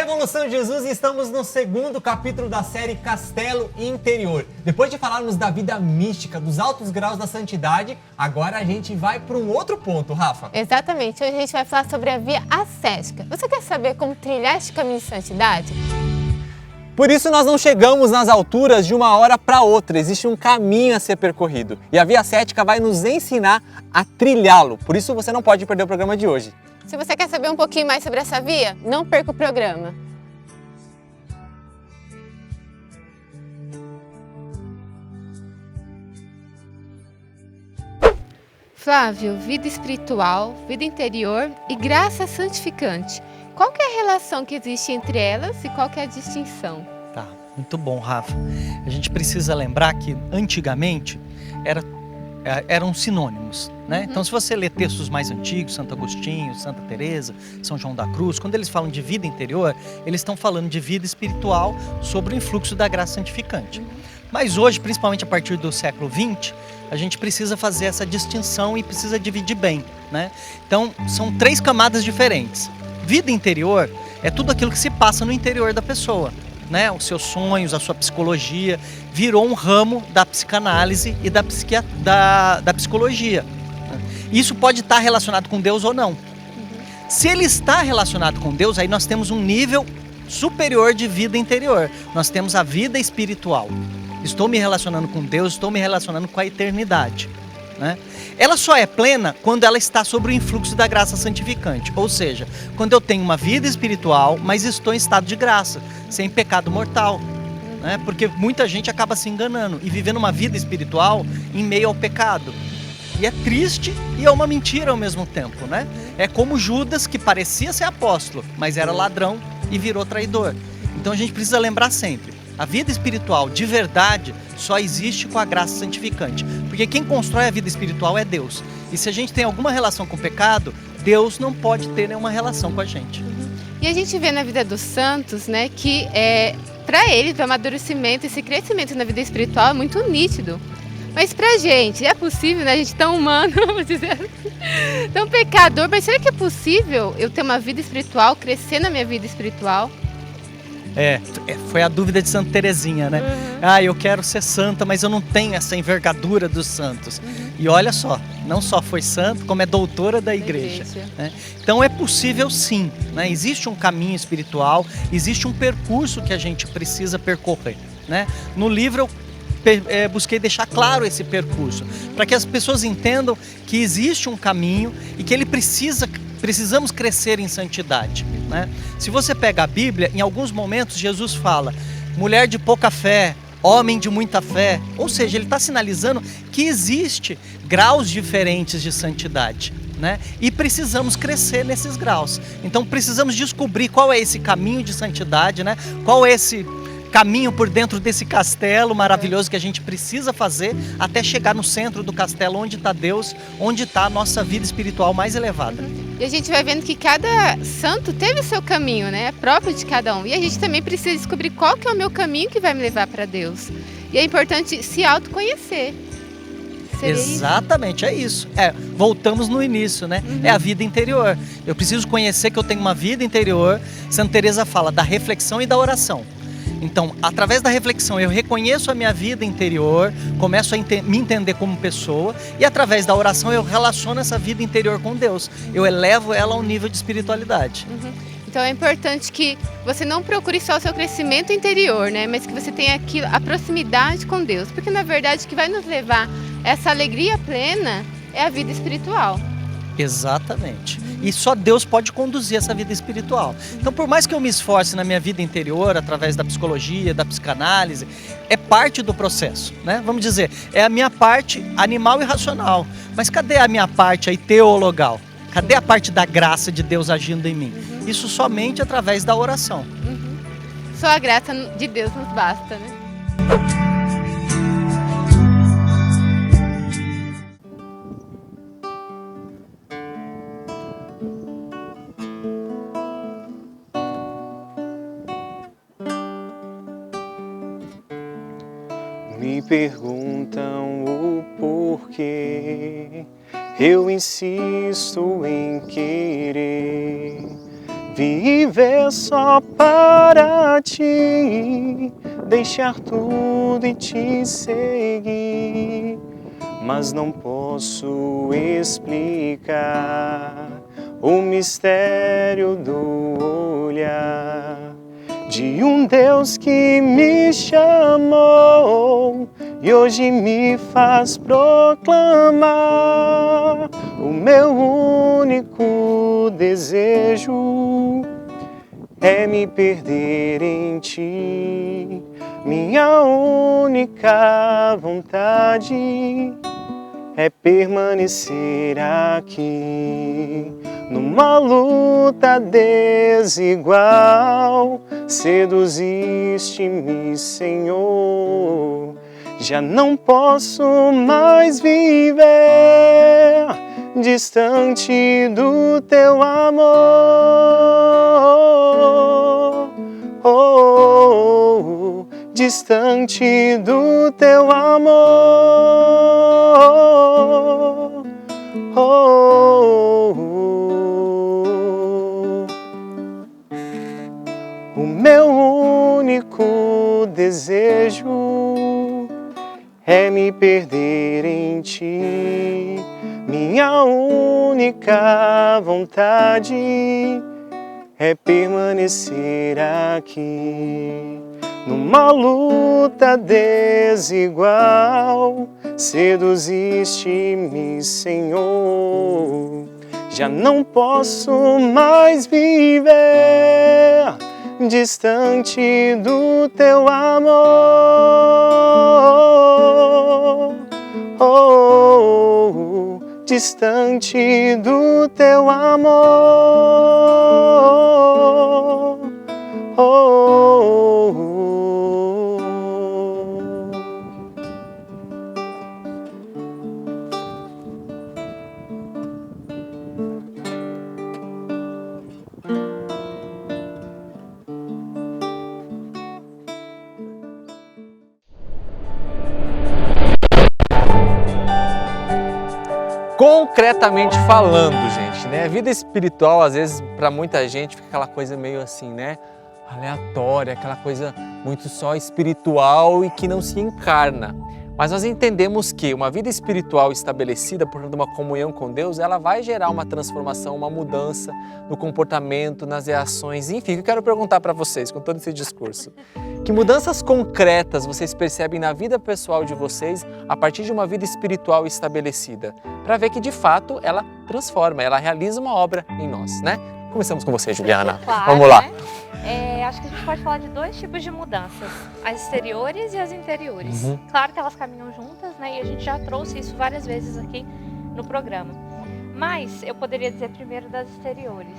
Revolução de Jesus e estamos no segundo capítulo da série Castelo Interior. Depois de falarmos da vida mística, dos altos graus da santidade, agora a gente vai para um outro ponto, Rafa. Exatamente, hoje a gente vai falar sobre a via ascética. Você quer saber como trilhar este caminho de santidade? Por isso nós não chegamos nas alturas de uma hora para outra, existe um caminho a ser percorrido. E a via ascética vai nos ensinar a trilhá-lo, por isso você não pode perder o programa de hoje. Se você quer saber um pouquinho mais sobre essa via, não perca o programa. Flávio, vida espiritual, vida interior e graça santificante. Qual que é a relação que existe entre elas e qual que é a distinção? Tá, muito bom, Rafa. A gente precisa lembrar que antigamente eram sinônimos, né? Então, se você ler textos mais antigos, Santo Agostinho, Santa Teresa, São João da Cruz, quando eles falam de vida interior, eles estão falando de vida espiritual sobre o influxo da graça santificante. Mas hoje, principalmente a partir do século XX, a gente precisa fazer essa distinção e precisa dividir bem, né? Então, são 3 camadas diferentes. Vida interior é tudo aquilo que se passa no interior da pessoa, né? Os seus sonhos, a sua psicologia, virou um ramo da psicanálise e da psicologia. Isso pode estar relacionado com Deus ou não. Se ele está relacionado com Deus, aí nós temos um nível superior de vida interior. Nós temos a vida espiritual. Estou me relacionando com Deus, estou me relacionando com a eternidade, né? Ela só é plena quando ela está sob o influxo da graça santificante. Ou seja, quando eu tenho uma vida espiritual, mas estou em estado de graça, sem pecado mortal, né? Porque muita gente acaba se enganando e vivendo uma vida espiritual em meio ao pecado. E é triste e é uma mentira ao mesmo tempo, né? É como Judas, que parecia ser apóstolo, mas era ladrão e virou traidor. Então a gente precisa lembrar sempre, a vida espiritual de verdade só existe com a graça santificante. Porque quem constrói a vida espiritual é Deus. E se a gente tem alguma relação com o pecado, Deus não pode ter nenhuma relação com a gente. E a gente vê na vida dos santos, né, que para eles o amadurecimento, esse crescimento na vida espiritual é muito nítido. Mas pra gente, é possível, né? A gente tão humano, vamos dizer assim, tão pecador, mas será que é possível eu ter uma vida espiritual, crescer na minha vida espiritual? Foi a dúvida de Santa Teresinha, né? Eu quero ser santa, mas eu não tenho essa envergadura dos santos. E olha só, não só foi santo, como é doutora da igreja. Né? Então é possível sim, né? Existe um caminho espiritual, existe um percurso que a gente precisa percorrer, né? No livro eu busquei deixar claro esse percurso, para que as pessoas entendam que existe um caminho e que precisamos crescer em santidade, né? Se você pega a Bíblia, em alguns momentos Jesus fala, mulher de pouca fé, homem de muita fé, ou seja, ele está sinalizando que existe graus diferentes de santidade, né? E precisamos crescer nesses graus. Então precisamos descobrir qual é esse caminho de santidade, né? Qual é esse caminho por dentro desse castelo maravilhoso que a gente precisa fazer até chegar no centro do castelo, onde está Deus, onde está a nossa vida espiritual mais elevada. E a gente vai vendo que cada santo teve o seu caminho, né? É próprio de cada um. E a gente também precisa descobrir qual que é o meu caminho que vai me levar para Deus. E é importante se autoconhecer. Exatamente, é isso. Voltamos no início, né? É a vida interior. Eu preciso conhecer que eu tenho uma vida interior. Santa Teresa fala da reflexão e da oração. Então, através da reflexão, eu reconheço a minha vida interior, começo a me entender como pessoa, e através da oração eu relaciono essa vida interior com Deus. Eu elevo ela a um nível de espiritualidade. Então é importante que você não procure só o seu crescimento interior, né? Mas que você tenha a proximidade com Deus. Porque na verdade o que vai nos levar a essa alegria plena é a vida espiritual. Exatamente. E só Deus pode conduzir essa vida espiritual. Então, por mais que eu me esforce na minha vida interior, através da psicologia, da psicanálise, é parte do processo, né? Vamos dizer, é a minha parte animal e racional. Mas cadê a minha parte aí teologal? Cadê a parte da graça de Deus agindo em mim? Isso somente através da oração. Só a graça de Deus nos basta, né? Me perguntam o porquê, eu insisto em querer viver só para ti, deixar tudo e te seguir. Mas não posso explicar o mistério do olhar de um Deus que me chamou e hoje me faz proclamar o meu único desejo é me perder em ti. Minha única vontade é permanecer aqui numa luta desigual. Seduziste-me, Senhor, já não posso mais viver distante do teu amor. Distante do teu amor. O meu único desejo é me perder em ti. Minha única vontade é permanecer aqui numa luta desigual. Seduziste-me, Senhor, já não posso mais viver distante do teu amor. Distante do teu amor. Concretamente falando, gente, né? A vida espiritual, às vezes, para muita gente, fica aquela coisa meio assim, né? Aleatória, aquela coisa muito só espiritual e que não se encarna. Mas nós entendemos que uma vida espiritual estabelecida por uma comunhão com Deus, ela vai gerar uma transformação, uma mudança no comportamento, nas reações, enfim. Eu quero perguntar para vocês, com todo esse discurso, que mudanças concretas vocês percebem na vida pessoal de vocês a partir de uma vida espiritual estabelecida? Para ver que, de fato, ela transforma, ela realiza uma obra em nós, né? Começamos com você, Juliana. Claro, vamos lá. Né? Acho que a gente pode falar de dois tipos de mudanças, as exteriores e as interiores. Claro que elas caminham juntas, né? E a gente já trouxe isso várias vezes aqui no programa. Mas eu poderia dizer primeiro das exteriores.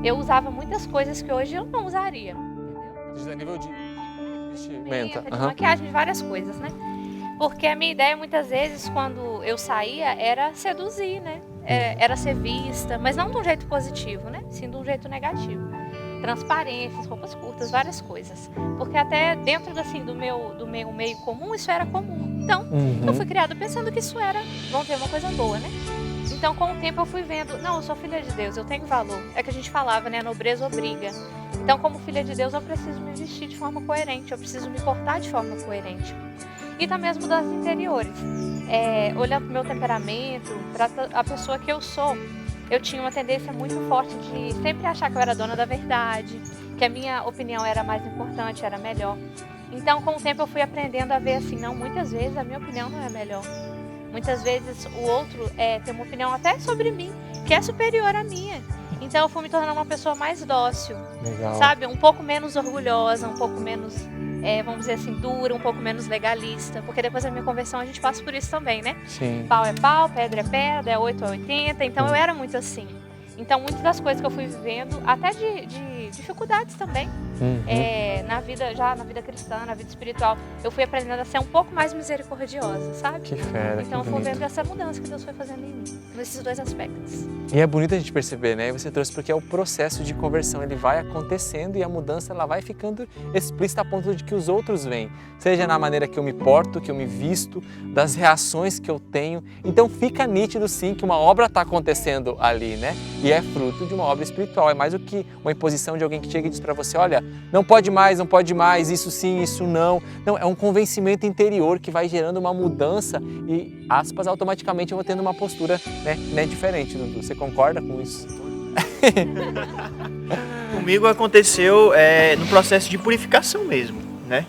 Eu usava muitas coisas que hoje eu não usaria. A nível de vestimenta, de maquiagem, de várias coisas, né? Porque a minha ideia muitas vezes quando eu saía era seduzir, né? Era ser vista, mas não de um jeito positivo, né? Sim de um jeito negativo. Transparências, roupas curtas, várias coisas. Porque até dentro assim, do meu meio comum, isso era comum. Então, eu fui criada pensando que isso era, vamos ter uma coisa boa, né? Então, com o tempo eu fui vendo, não, eu sou filha de Deus, eu tenho valor. É que a gente falava, né? A nobreza obriga. Então, como filha de Deus, eu preciso me vestir de forma coerente, eu preciso me portar de forma coerente. E também as mudanças interiores. Olhando para o meu temperamento, para a pessoa que eu sou, eu tinha uma tendência muito forte de sempre achar que eu era dona da verdade, que a minha opinião era mais importante, era melhor. Então, com o tempo eu fui aprendendo a ver assim, não, muitas vezes a minha opinião não é melhor. Muitas vezes o outro tem uma opinião até sobre mim, que é superior à minha. Então eu fui me tornando uma pessoa mais dócil, sabe? Um pouco menos orgulhosa, um pouco menos, vamos dizer assim, dura, um pouco menos legalista. Porque depois da minha conversão a gente passa por isso também, né? Sim. Pau é pau, pedra é pedra, é 8 é 80. Então eu era muito assim. Então muitas das coisas que eu fui vivendo, até de dificuldades também na vida cristã, na vida espiritual, eu fui aprendendo a ser um pouco mais misericordiosa, sabe? Que fera, Então eu que fui bonito. vendo essa mudança que Deus foi fazendo em mim, nesses dois aspectos. E é bonito a gente perceber, né? Você trouxe porque é o processo de conversão, ele vai acontecendo e a mudança ela vai ficando explícita a ponto de que os outros veem. Seja na maneira que eu me porto, que eu me visto, das reações que eu tenho. Então fica nítido sim que uma obra está acontecendo ali, né? E é fruto de uma obra espiritual. É mais do que uma imposição de alguém que chega e diz para você, olha, não pode mais, isso sim, isso não. Não, é um convencimento interior que vai gerando uma mudança e, aspas, automaticamente eu vou tendo uma postura né, diferente, Dudu. Você concorda com isso? Comigo aconteceu no processo de purificação mesmo, né?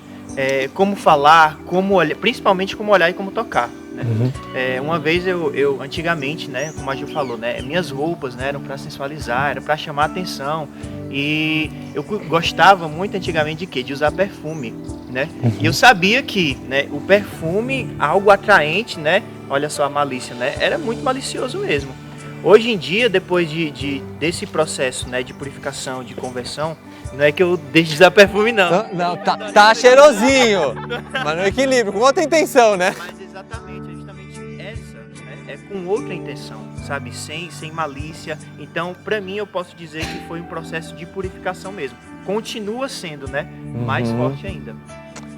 Como falar, como olhar, principalmente como olhar e como tocar, né? Uma vez eu antigamente, né, como a Gil falou, né, minhas roupas, né, eram para sensualizar, era para chamar atenção, e eu gostava muito antigamente de quê? De usar perfume, né? E eu sabia que, né, o perfume, algo atraente, né? Olha só a malícia, né? Era muito malicioso mesmo. Hoje em dia, depois desse processo, né, de purificação, de conversão, não é que eu deixe de usar perfume, não. Não, tá cheirosinho, mas no equilíbrio, com outra intenção, né? Mas exatamente, é justamente essa, né? É com outra intenção, sabe? Sem malícia. Então, pra mim, eu posso dizer que foi um processo de purificação mesmo. Continua sendo, né? Mais forte ainda.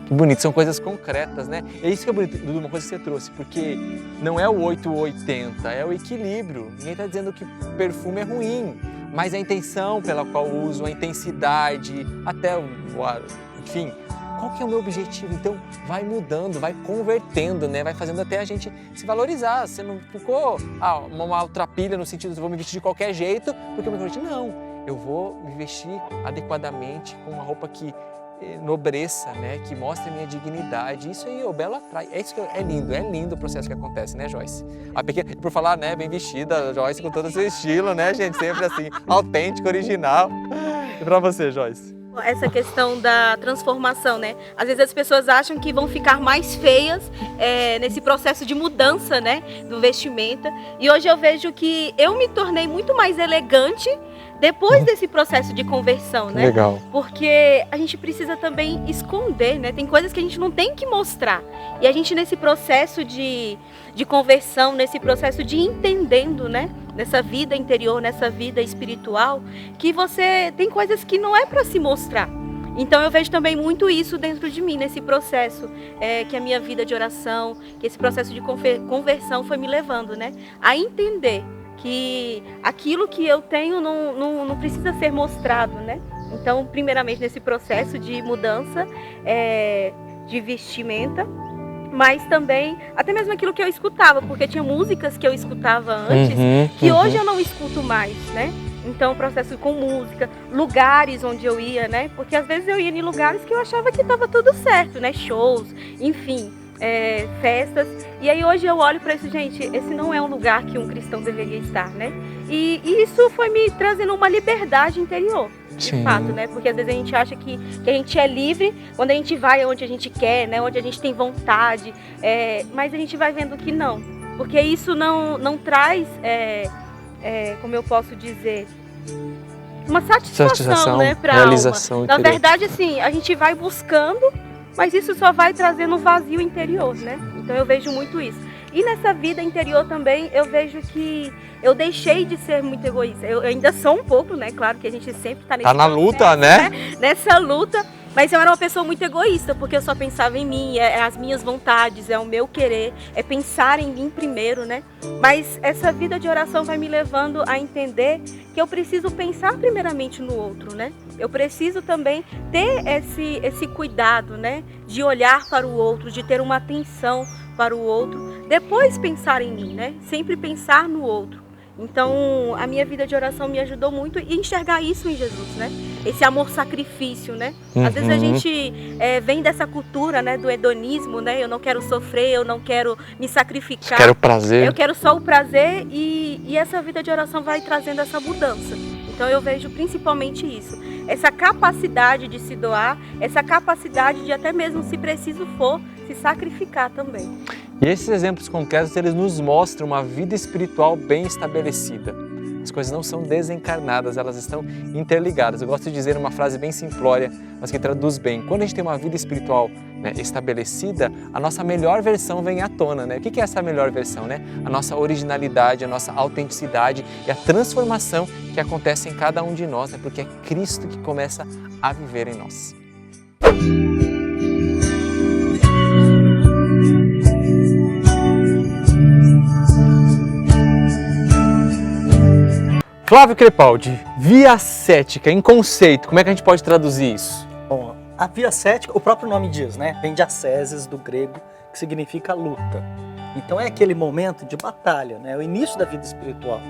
Que bonito, são coisas concretas, né? É isso que é bonito, Dudu, uma coisa que você trouxe, porque não é o 880, é o equilíbrio. Ninguém está dizendo que perfume é ruim, mas a intenção pela qual uso, a intensidade, até enfim, qual que é o meu objetivo? Então, vai mudando, vai convertendo, né? Vai fazendo até a gente se valorizar. Você não ficou uma maltrapilha no sentido de eu vou me vestir de qualquer jeito, porque eu me converti. Não, eu vou me vestir adequadamente, com uma roupa que nobreça, né? Que mostra a minha dignidade. Isso aí, o belo atrai. É isso que é lindo o processo que acontece, né, Joyce? A pequena, por falar, né, bem vestida, Joyce com todo o seu estilo, né, gente? Sempre assim, autêntico, original. E pra você, Joyce? Essa questão da transformação, né? Às vezes as pessoas acham que vão ficar mais feias nesse processo de mudança, né? Do vestimenta. E hoje eu vejo que eu me tornei muito mais elegante depois desse processo de conversão, né? Legal. Porque a gente precisa também esconder, né? Tem coisas que a gente não tem que mostrar. E a gente nesse processo de conversão, nesse processo de entendendo, né? Nessa vida interior, nessa vida espiritual, que você tem coisas que não é para se mostrar. Então eu vejo também muito isso dentro de mim, nesse processo que a minha vida de oração, que esse processo de conversão foi me levando, né? A entender que aquilo que eu tenho não precisa ser mostrado, né? Então, primeiramente, nesse processo de mudança de vestimenta, mas também, até mesmo aquilo que eu escutava, porque tinha músicas que eu escutava antes, que hoje eu não escuto mais, né? Então, o processo com música, lugares onde eu ia, né? Porque às vezes eu ia em lugares que eu achava que estava tudo certo, né? Shows, enfim, festas. E aí hoje eu olho para isso, gente, esse não é um lugar que um cristão deveria estar, né? E isso foi me trazendo uma liberdade interior, de Sim. fato, né? Porque às vezes a gente acha que a gente é livre quando a gente vai onde a gente quer, né? Onde a gente tem vontade, mas a gente vai vendo que não. Porque isso não traz, como eu posso dizer, uma satisfação, né? Para a realização alma. Na interior. verdade, assim, a gente vai buscando, mas isso só vai trazendo um vazio interior, né? Então eu vejo muito isso. E nessa vida interior também, eu vejo que eu deixei de ser muito egoísta. Eu ainda sou um pouco, né? Claro que a gente sempre tá nesse Tá na luta, né? Nessa luta. Mas eu era uma pessoa muito egoísta, porque eu só pensava em mim, as minhas vontades, é o meu querer, é pensar em mim primeiro, né? Mas essa vida de oração vai me levando a entender que eu preciso pensar primeiramente no outro, né? Eu preciso também ter esse cuidado, né? De olhar para o outro, de ter uma atenção para o outro, depois pensar em mim, né? Sempre pensar no outro. Então, a minha vida de oração me ajudou muito e enxergar isso em Jesus, né? Esse amor-sacrifício, né? Às vezes a gente vem dessa cultura, né? Do hedonismo, né? Eu não quero sofrer, eu não quero me sacrificar. Quero prazer. Eu quero só o prazer e essa vida de oração vai trazendo essa mudança. Então, eu vejo principalmente isso. Essa capacidade de se doar, essa capacidade de até mesmo, se preciso for, se sacrificar também. E esses exemplos concretos, eles nos mostram uma vida espiritual bem estabelecida. as coisas não são desencarnadas, elas estão interligadas. Eu gosto de dizer uma frase bem simplória, mas que traduz bem. Quando a gente tem uma vida espiritual, né, estabelecida, a nossa melhor versão vem à tona, né? O que é essa melhor versão, né? A nossa originalidade, a nossa autenticidade e a transformação que acontece em cada um de nós, né? Porque é Cristo que começa a viver em nós. Flávio Crepaldi, via ascética, em conceito, como é que a gente pode traduzir isso? Bom, a via ascética, o próprio nome diz, né? Vem de asceses, do grego, que significa luta. Então é aquele momento de batalha, né? O início da vida espiritual.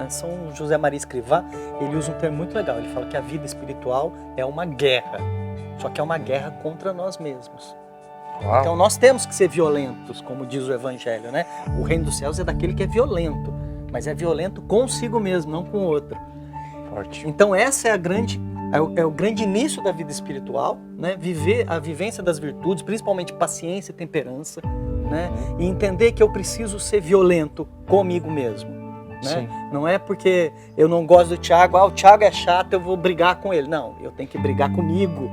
São José Maria Escrivá, ele usa um termo muito legal, ele fala que a vida espiritual é uma guerra, só que é uma guerra contra nós mesmos. Uau. Então nós temos que ser violentos, como diz o Evangelho, né? O reino dos céus é daquele que é violento, mas é violento consigo mesmo, não com o outro. Forte. Então essa é o grande início da vida espiritual, né? Viver a vivência das virtudes, principalmente paciência e temperança, né? E entender que eu preciso ser violento comigo mesmo. Né? Não é porque eu não gosto do Tiago, o Tiago é chato, eu vou brigar com ele. Não, eu tenho que brigar comigo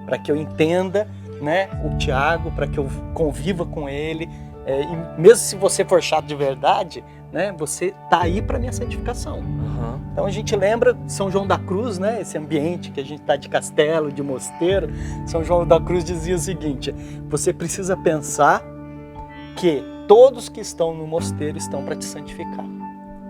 para que eu entenda, né, o Tiago, para que eu conviva com ele. E mesmo se você for chato de verdade, né, você tá aí para minha santificação. Uhum. Então a gente lembra São João da Cruz, né, esse ambiente que a gente tá de castelo, de mosteiro. São João da Cruz dizia o seguinte: você precisa pensar que todos que estão no mosteiro estão para te santificar.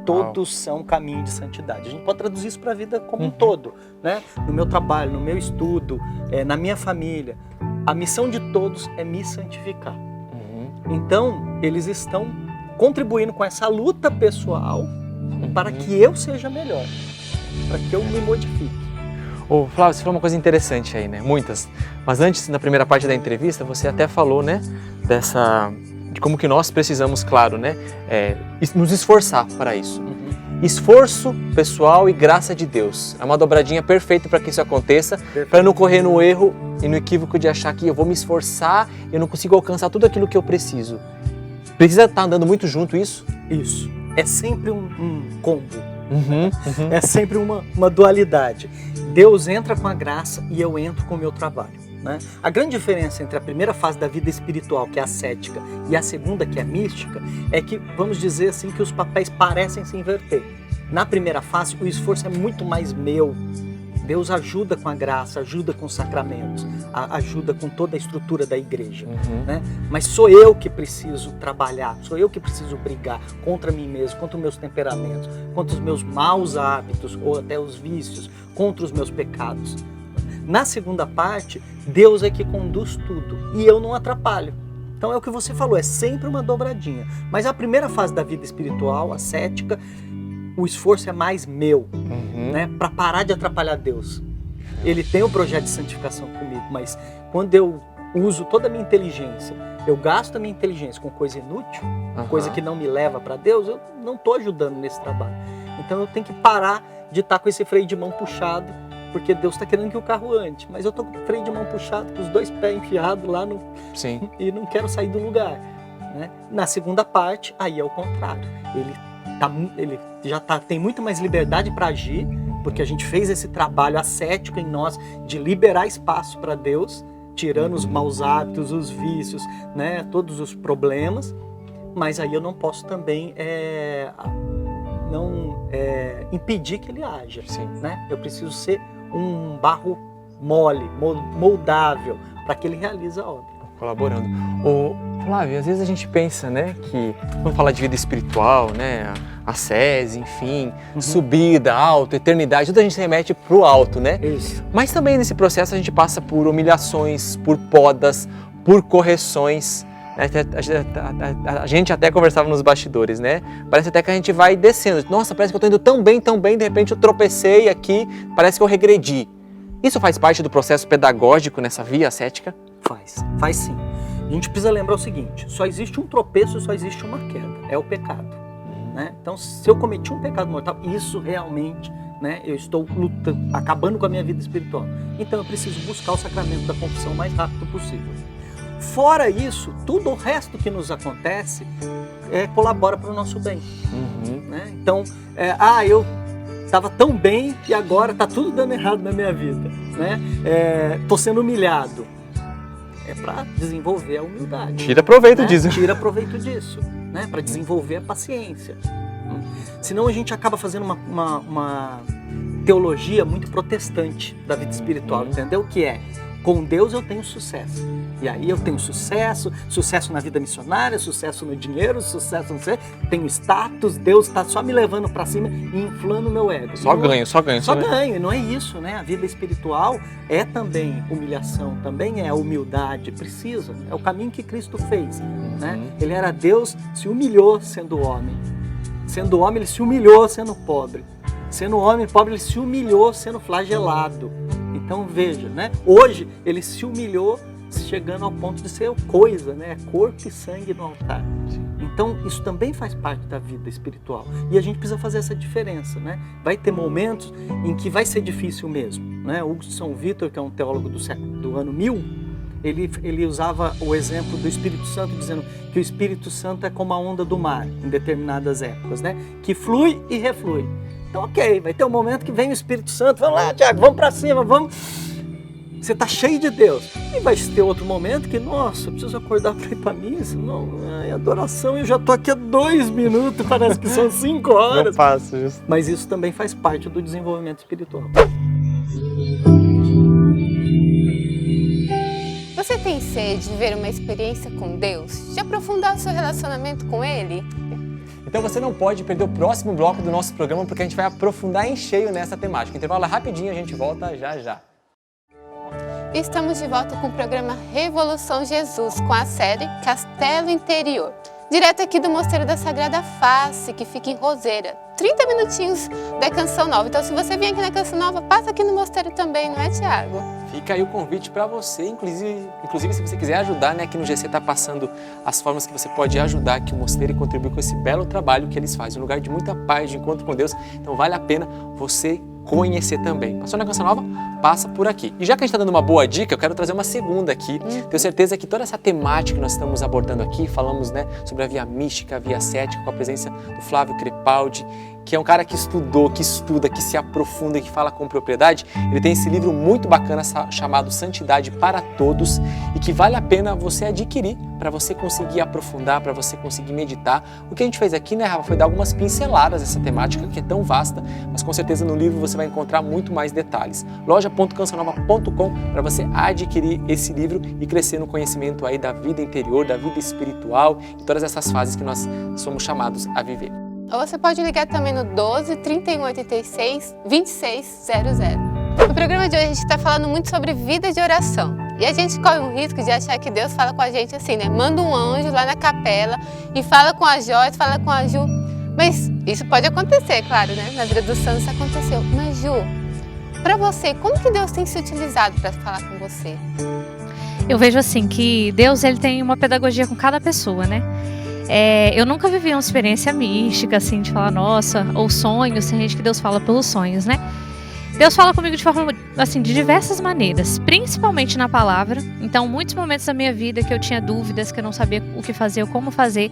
Todos são caminho de santidade. A gente pode traduzir isso para a vida como um todo, né? No meu trabalho, no meu estudo, na minha família. A missão de todos é me santificar. Então, eles estão contribuindo com essa luta pessoal para que eu seja melhor, para que eu me modifique. Ô, Flávio, você falou uma coisa interessante aí, né? Muitas. Mas antes, na primeira parte da entrevista, você até falou, né? De como que nós precisamos, claro, né, nos esforçar para isso. Esforço pessoal e graça de Deus. É uma dobradinha perfeita para que isso aconteça, para não correr no erro e no equívoco de achar que eu vou me esforçar e eu não consigo alcançar tudo aquilo que eu preciso. Precisa estar andando muito junto isso? Isso. É sempre um combo. É sempre uma dualidade. Deus entra com a graça e eu entro com o meu trabalho. Né? A grande diferença entre a primeira fase da vida espiritual, que é a ascética, e a segunda, que é a mística, é que, vamos dizer assim, que os papéis parecem se inverter. Na primeira fase, o esforço é muito mais meu. Deus ajuda com a graça, ajuda com os sacramentos, ajuda com toda a estrutura da igreja. Né? Mas sou eu que preciso trabalhar, sou eu que preciso brigar contra mim mesmo, contra os meus temperamentos, contra os meus maus hábitos ou até os vícios, contra os meus pecados. Na segunda parte, Deus é que conduz tudo e eu não atrapalho. Então é o que você falou, é sempre uma dobradinha. Mas a primeira fase da vida espiritual, ascética, o esforço é mais meu, né? Para parar de atrapalhar Deus. Ele tem um projeto de santificação comigo, mas quando eu uso toda a minha inteligência, eu gasto a minha inteligência com coisa inútil, coisa que não me leva para Deus, eu não estou ajudando nesse trabalho. Então eu tenho que parar de estar com esse freio de mão puxado, porque Deus está querendo que o carro ande, mas eu estou com o freio de mão puxado, com os dois pés enfiados lá no... Sim. E não quero sair do lugar. Né? Na segunda parte, aí é o contrário. Ele já tem muito mais liberdade para agir, porque a gente fez esse trabalho ascético em nós de liberar espaço para Deus, tirando os maus hábitos, os vícios, né? Todos os problemas, mas aí eu não posso também impedir que ele haja. Sim. Né? Eu preciso ser um barro mole, moldável, para que ele realize a obra. Colaborando. Ô, Flávio, às vezes a gente pensa, né, que vamos falar de vida espiritual, né, ascese, enfim, subida, alto, eternidade, tudo a gente se remete pro alto, né? Isso. Mas também nesse processo a gente passa por humilhações, por podas, por correções. A gente até conversava nos bastidores, né? Parece até que a gente vai descendo. Nossa, parece que eu tô indo tão bem, de repente eu tropecei aqui, parece que eu regredi. Isso faz parte do processo pedagógico nessa via ascética? Faz sim. A gente precisa lembrar o seguinte, só existe um tropeço e só existe uma queda, é o pecado. Né? Então, se eu cometi um pecado mortal, isso realmente, né, eu estou lutando, acabando com a minha vida espiritual. Então eu preciso buscar o sacramento da confissão o mais rápido possível. Fora isso, tudo o resto que nos acontece colabora para o nosso bem. Né? Então, estava tão bem e agora está tudo dando errado na minha vida, né? Tô sendo humilhado. É para desenvolver a humildade. Tira proveito né? disso. Tira proveito disso, né? Para desenvolver a paciência. Senão a gente acaba fazendo uma teologia muito protestante da vida espiritual, entendeu? Que é, com Deus eu tenho sucesso. E aí eu tenho sucesso na vida missionária, sucesso no dinheiro, sucesso no... tenho status, Deus está só me levando para cima e inflando o meu ego. Só ganho. Só ganho, e não é isso, né? A vida espiritual é também humilhação, também é humildade, precisa. É o caminho que Cristo fez, né? Ele era Deus, se humilhou sendo homem. Sendo homem, ele se humilhou sendo pobre. Sendo homem pobre, ele se humilhou sendo flagelado. Então veja, né? Hoje ele se humilhou chegando ao ponto de ser coisa, né? Corpo e sangue no altar. Então isso também faz parte da vida espiritual. E a gente precisa fazer essa diferença, né? Vai ter momentos em que vai ser difícil mesmo, né? Hugo de São Vítor, que é um teólogo do ano 1000, ele usava o exemplo do Espírito Santo, dizendo que o Espírito Santo é como a onda do mar em determinadas épocas, né? Que flui e reflui. Então, ok, vai ter um momento que vem o Espírito Santo, vamos lá, Tiago, vamos para cima, vamos. Você está cheio de Deus. E vai ter outro momento que, nossa, eu preciso acordar para ir para a missa. Não, é adoração, eu já estou aqui há 2 minutos, parece que são 5 horas. Não faço isso. Mas isso também faz parte do desenvolvimento espiritual. Você tem sede de ver uma experiência com Deus? De aprofundar o seu relacionamento com Ele? Então você não pode perder o próximo bloco do nosso programa, porque a gente vai aprofundar em cheio nessa temática. Intervalo rapidinho, a gente volta já já. Estamos de volta com o programa Revolução Jesus, com a série Castelo Interior. Direto aqui do Mosteiro da Sagrada Face, que fica em Roseira. 30 minutinhos da Canção Nova. Então se você vier aqui na Canção Nova, passa aqui no Mosteiro também, não é, Tiago? Fica aí o convite para você, inclusive se você quiser ajudar, né, aqui no GC está passando as formas que você pode ajudar aqui o Mosteiro e contribuir com esse belo trabalho que eles fazem, um lugar de muita paz, de encontro com Deus, então vale a pena você conhecer também. Passou na Canção Nova? Passa por aqui. E já que a gente está dando uma boa dica, eu quero trazer uma segunda aqui. Tenho certeza que toda essa temática que nós estamos abordando aqui, falamos, né, sobre a via mística, a via cética, com a presença do Flávio Crepaldi, que é um cara que estudou, que estuda, que se aprofunda e que fala com propriedade. Ele tem esse livro muito bacana chamado Santidade para Todos e que vale a pena você adquirir para você conseguir aprofundar, para você conseguir meditar. O que a gente fez aqui, né, Rafa, foi dar algumas pinceladas dessa temática que é tão vasta, mas com certeza no livro você vai encontrar muito mais detalhes. loja.cancionova.com para você adquirir esse livro e crescer no conhecimento aí da vida interior, da vida espiritual e todas essas fases que nós somos chamados a viver. Ou você pode ligar também no 12 3186 2600. No programa de hoje a gente está falando muito sobre vida de oração. E a gente corre um risco de achar que Deus fala com a gente assim, né? Manda um anjo lá na capela e fala com a Joyce, fala com a Ju. Mas isso pode acontecer, claro, né? Na vida dos santos isso aconteceu. Mas Ju, para você, como que Deus tem se utilizado para falar com você? Eu vejo assim que Deus ele tem uma pedagogia com cada pessoa, né? Eu nunca vivi uma experiência mística, assim, de falar, nossa, ou sonhos, tem gente que Deus fala pelos sonhos, né? Deus fala comigo de forma, assim, de diversas maneiras, principalmente na palavra. Então, muitos momentos da minha vida que eu tinha dúvidas, que eu não sabia o que fazer ou como fazer,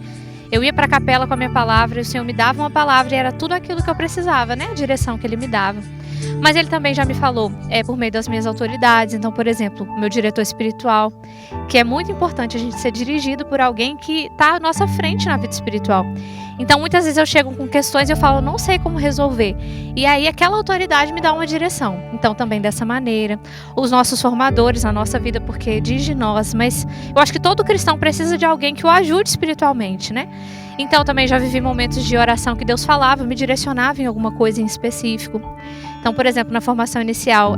eu ia para a capela com a minha palavra e o Senhor me dava uma palavra e era tudo aquilo que eu precisava, né? A direção que Ele me dava. Mas Ele também já me falou por meio das minhas autoridades. Então, por exemplo, o meu diretor espiritual, que é muito importante a gente ser dirigido por alguém que está à nossa frente na vida espiritual. Então, muitas vezes eu chego com questões e eu falo, não sei como resolver. E aí, aquela autoridade me dá uma direção. Então, também dessa maneira. Os nossos formadores na nossa vida, porque diz de nós, mas eu acho que todo cristão precisa de alguém que o ajude espiritualmente, né? Então, também já vivi momentos de oração que Deus falava, me direcionava em alguma coisa em específico. Então, por exemplo, na formação inicial,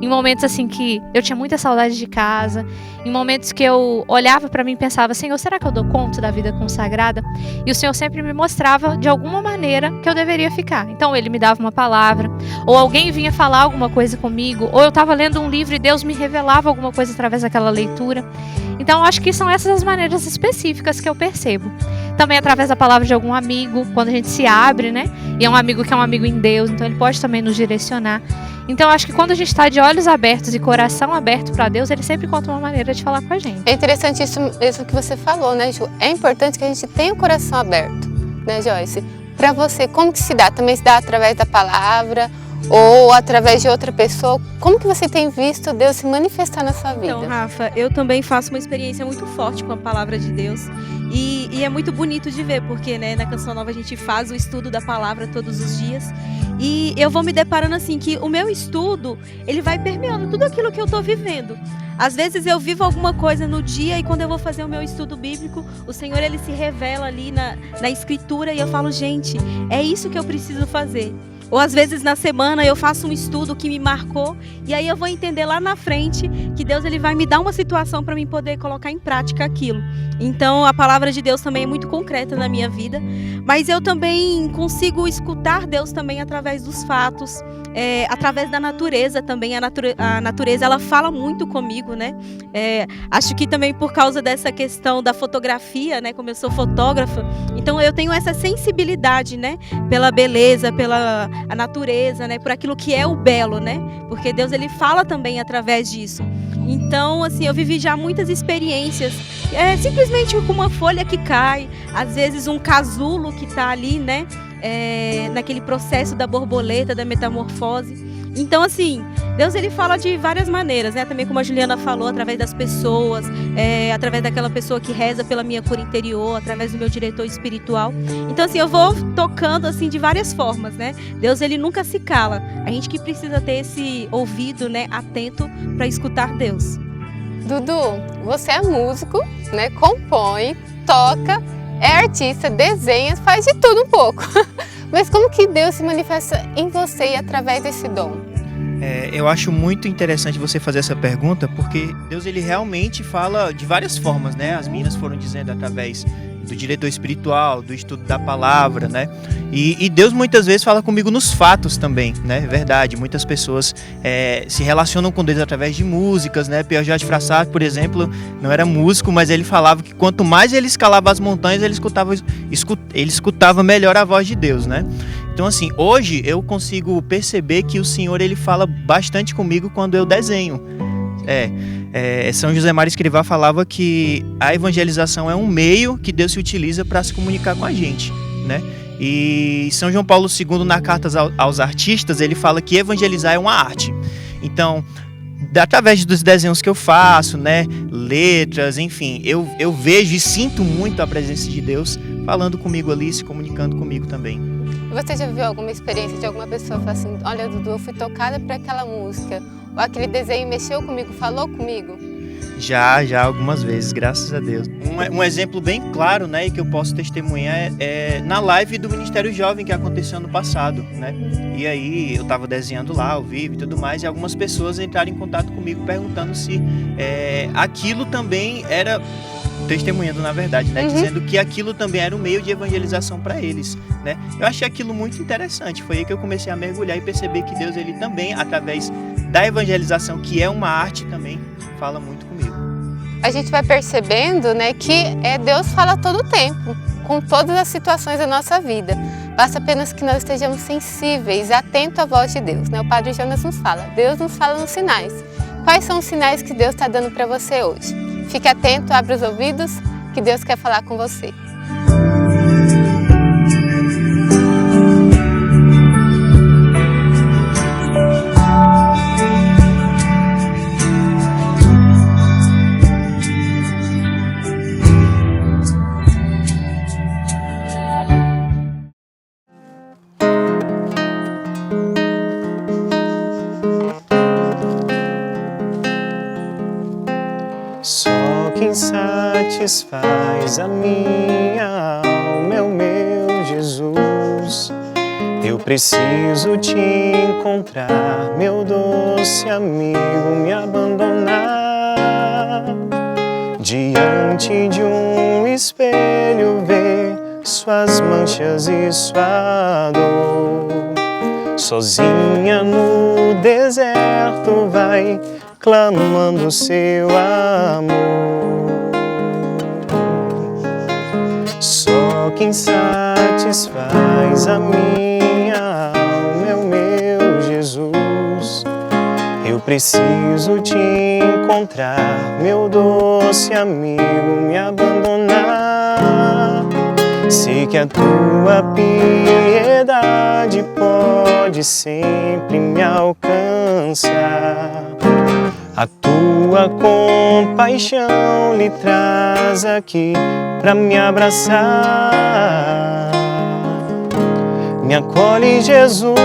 em momentos assim que eu tinha muita saudade de casa, em momentos que eu olhava para mim e pensava, Senhor, será que eu dou conta da vida consagrada? E o Senhor sempre me mostrava de alguma maneira que eu deveria ficar. Então, Ele me dava uma palavra, ou alguém vinha falar alguma coisa comigo, ou eu estava lendo um livro e Deus me revelava alguma coisa através daquela leitura. Então, eu acho que são essas as maneiras específicas que eu percebo. Também através da palavra de algum amigo, quando a gente se abre, né? E é um amigo que é um amigo em Deus, então ele pode também nos direcionar. Então, eu acho que quando a gente está de olhos abertos e coração aberto para Deus, Ele sempre encontra uma maneira de falar com a gente. É interessante isso que você falou, né, Ju? É importante que a gente tenha o coração aberto, né, Joyce? para você, como que se dá? Também se dá através da palavra ou através de outra pessoa? Como que você tem visto Deus se manifestar na sua vida? Então, Rafa, eu também faço uma experiência muito forte com a palavra de Deus. E é muito bonito de ver, porque né, na Canção Nova a gente faz o estudo da palavra todos os dias. E eu vou me deparando assim, que o meu estudo, ele vai permeando tudo aquilo que eu estou vivendo. Às vezes eu vivo alguma coisa no dia e quando eu vou fazer o meu estudo bíblico, o Senhor ele se revela ali na escritura e eu falo, gente, é isso que eu preciso fazer. Ou às vezes na semana eu faço um estudo que me marcou e aí eu vou entender lá na frente que Deus ele vai me dar uma situação para mim poder colocar em prática aquilo. Então a palavra de Deus também é muito concreta na minha vida, mas eu também consigo escutar Deus também através dos fatos, através da natureza também. A natureza ela fala muito comigo, né? Acho que também por causa dessa questão da fotografia, né? Como eu sou fotógrafa, então eu tenho essa sensibilidade, né? Pela beleza, pela a natureza, né? Por aquilo que é o belo, né? Porque Deus ele fala também através disso. Então, assim, eu vivi já muitas experiências, simplesmente com uma folha que cai, às vezes um casulo que está ali, né? Naquele processo da borboleta, da metamorfose. Então, assim, Deus ele fala de várias maneiras, né? Também como a Juliana falou, através das pessoas, através daquela pessoa que reza pela minha cura interior, através do meu diretor espiritual. Então, assim, eu vou tocando assim de várias formas, né? Deus ele nunca se cala. A gente que precisa ter esse ouvido, né, atento para escutar Deus. Dudu, você é músico, né? Compõe, toca, é artista, desenha, faz de tudo um pouco. Mas como que Deus se manifesta em você e através desse dom? Eu acho muito interessante você fazer essa pergunta, porque Deus ele realmente fala de várias formas, né? As meninas foram dizendo através do diretor espiritual, do estudo da palavra, né? E Deus muitas vezes fala comigo nos fatos também, né? É verdade, muitas pessoas se relacionam com Deus através de músicas, né? Piaget de Frassat, por exemplo, não era músico, mas ele falava que quanto mais ele escalava as montanhas, ele escutava melhor a voz de Deus, né? Então, assim, hoje eu consigo perceber que o Senhor ele fala bastante comigo quando eu desenho. São José Mário Escrivá falava que a evangelização é um meio que Deus se utiliza para se comunicar com a gente, né? E São João Paulo II, na Cartas aos Artistas, ele fala que evangelizar é uma arte. Então, através dos desenhos que eu faço, né, letras, enfim, eu vejo e sinto muito a presença de Deus falando comigo ali, se comunicando comigo também. Você já viu alguma experiência de alguma pessoa falar assim, olha Dudu, eu fui tocada por aquela música, ou aquele desenho mexeu comigo, falou comigo? Já algumas vezes, graças a Deus. Um exemplo bem claro, né, e que eu posso testemunhar é na live do Ministério Jovem que aconteceu ano passado, né? E aí eu estava desenhando lá ao vivo e tudo mais, e algumas pessoas entraram em contato comigo perguntando se aquilo também era, testemunhando na verdade, né, dizendo que aquilo também era um meio de evangelização para eles, né? Eu achei aquilo muito interessante, foi aí que eu comecei a mergulhar e perceber que Deus ele também, através da evangelização, que é uma arte também, fala muito comigo. A gente vai percebendo, né, que Deus fala todo o tempo, com todas as situações da nossa vida. Basta apenas que nós estejamos sensíveis, atentos à voz de Deus, né? O Padre Jonas nos fala, Deus nos fala nos sinais. Quais são os sinais que Deus está dando para você hoje? Fique atento, abra os ouvidos, que Deus quer falar com você. Só quem satisfaz a minha alma é o meu Jesus. Eu preciso te encontrar, meu doce amigo, me abandonar. Diante de um espelho ver suas manchas e sua dor. Sozinha no deserto vai clamando seu amor. Só quem satisfaz a minha alma é o meu Jesus. Eu preciso te encontrar, meu doce amigo, me abandonar. Sei que a tua piedade pode sempre me alcançar. A tua compaixão lhe traz aqui pra me abraçar. Me acolhe, Jesus,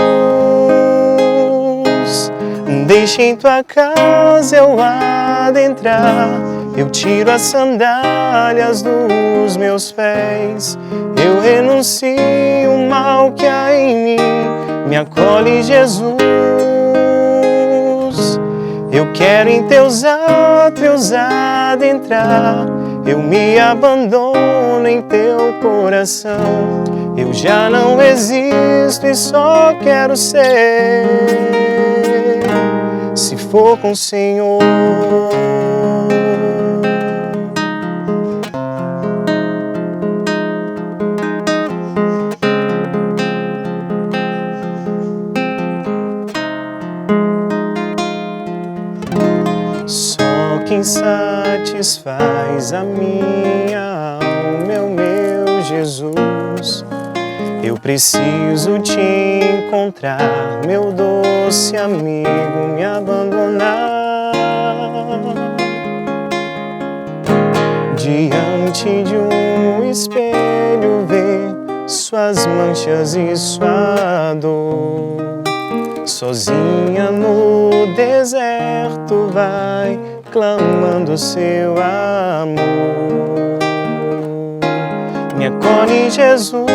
deixa em tua casa eu adentrar. Eu tiro as sandálias dos meus pés, eu renuncio o mal que há em mim. Me acolhe, Jesus, eu quero em teus átrios adentrar. Eu me abandono em teu coração. Eu já não existo e só quero ser, se for com o Senhor. Só quem satisfaz a minha alma é o meu Jesus. Eu preciso te encontrar, meu doce amigo, me abandonar. Diante de um espelho ver suas manchas e sua dor. Sozinha no deserto vai clamando seu amor. Me acolhe, Jesus,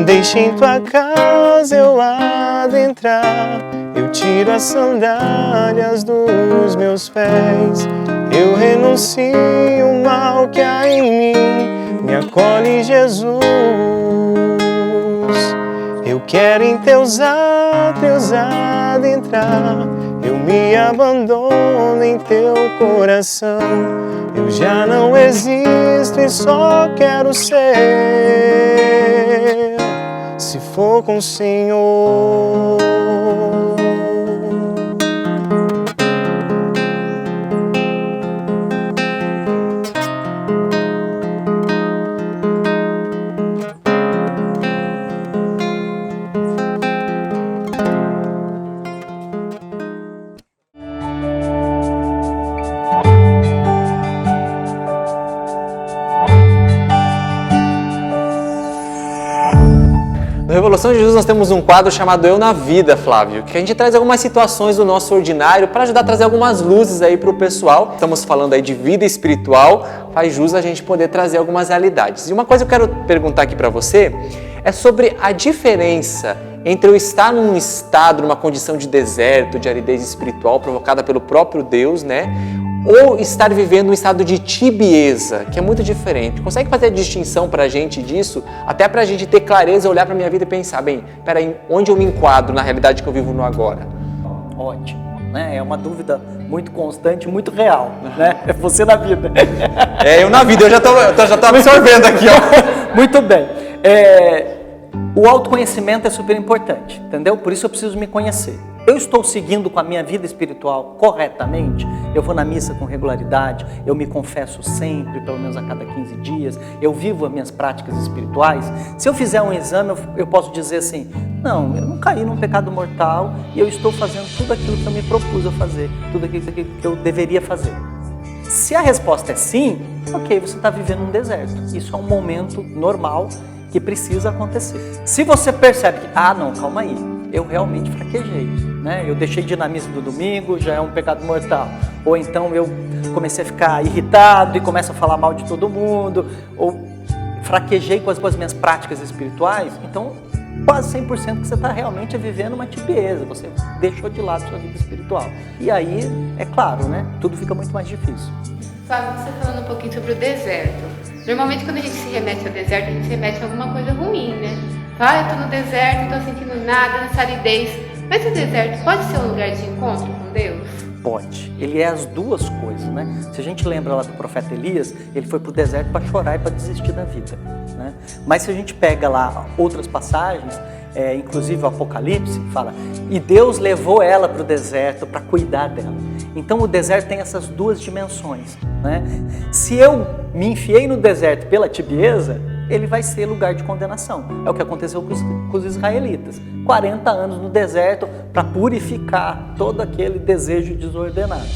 deixa em tua casa eu adentrar. Eu tiro as sandálias dos meus pés, eu renuncio o mal que há em mim. Me acolhe, Jesus, eu quero em teus átrios adentrar. Eu me abandono em teu coração. Eu já não existo e só quero ser, se for com o Senhor. No Revolução de Jesus nós temos um quadro chamado Eu na Vida, Flávio, que a gente traz algumas situações do nosso ordinário para ajudar a trazer algumas luzes aí para o pessoal. Estamos falando aí de vida espiritual, faz jus a gente poder trazer algumas realidades. E uma coisa que eu quero perguntar aqui para você é sobre a diferença entre eu estar num estado, numa condição de deserto, de aridez espiritual provocada pelo próprio Deus, né? Ou estar vivendo um estado de tibieza, que é muito diferente. Consegue fazer a distinção para a gente disso? Até para a gente ter clareza, olhar para a minha vida e pensar, bem, peraí, onde eu me enquadro na realidade que eu vivo no agora? Ótimo, né? É uma dúvida muito constante, muito real, né? É você na vida. Eu na vida, eu já tô absorvendo aqui, ó. Muito bem. O autoconhecimento é super importante, entendeu? Por isso eu preciso me conhecer. Eu estou seguindo com a minha vida espiritual corretamente? Eu vou na missa com regularidade? Eu me confesso sempre, pelo menos a cada 15 dias? Eu vivo as minhas práticas espirituais? Se eu fizer um exame, eu posso dizer assim, não, eu não caí num pecado mortal e eu estou fazendo tudo aquilo que eu me propus a fazer, tudo aquilo que eu deveria fazer. Se a resposta é sim, ok, você está vivendo um deserto. Isso é um momento normal que precisa acontecer. Se você percebe que, não, calma aí, eu realmente fraquejei, né? Eu deixei de ir na missa do domingo, já é um pecado mortal. Ou então eu comecei a ficar irritado e começo a falar mal de todo mundo, ou fraquejei com as minhas práticas espirituais, então quase 100% que você está realmente vivendo uma tibieza, você deixou de lado sua vida espiritual. E aí, é claro, né? Tudo fica muito mais difícil. Fábio, você falando um pouquinho sobre o deserto. Normalmente quando a gente se remete ao deserto, a gente se remete a alguma coisa ruim, né? Eu tô no deserto, não tô sentindo nada, nessa aridez. Mas o deserto pode ser um lugar de encontro com Deus? Pode. Ele é as duas coisas, né? Se a gente lembra lá do profeta Elias, ele foi pro deserto para chorar e para desistir da vida, né? Mas se a gente pega lá outras passagens, inclusive o Apocalipse fala, e Deus levou ela para o deserto para cuidar dela. Então o deserto tem essas duas dimensões, né? Se eu me enfiei no deserto pela tibieza, ele vai ser lugar de condenação. É o que aconteceu com os israelitas. 40 anos no deserto para purificar todo aquele desejo desordenado.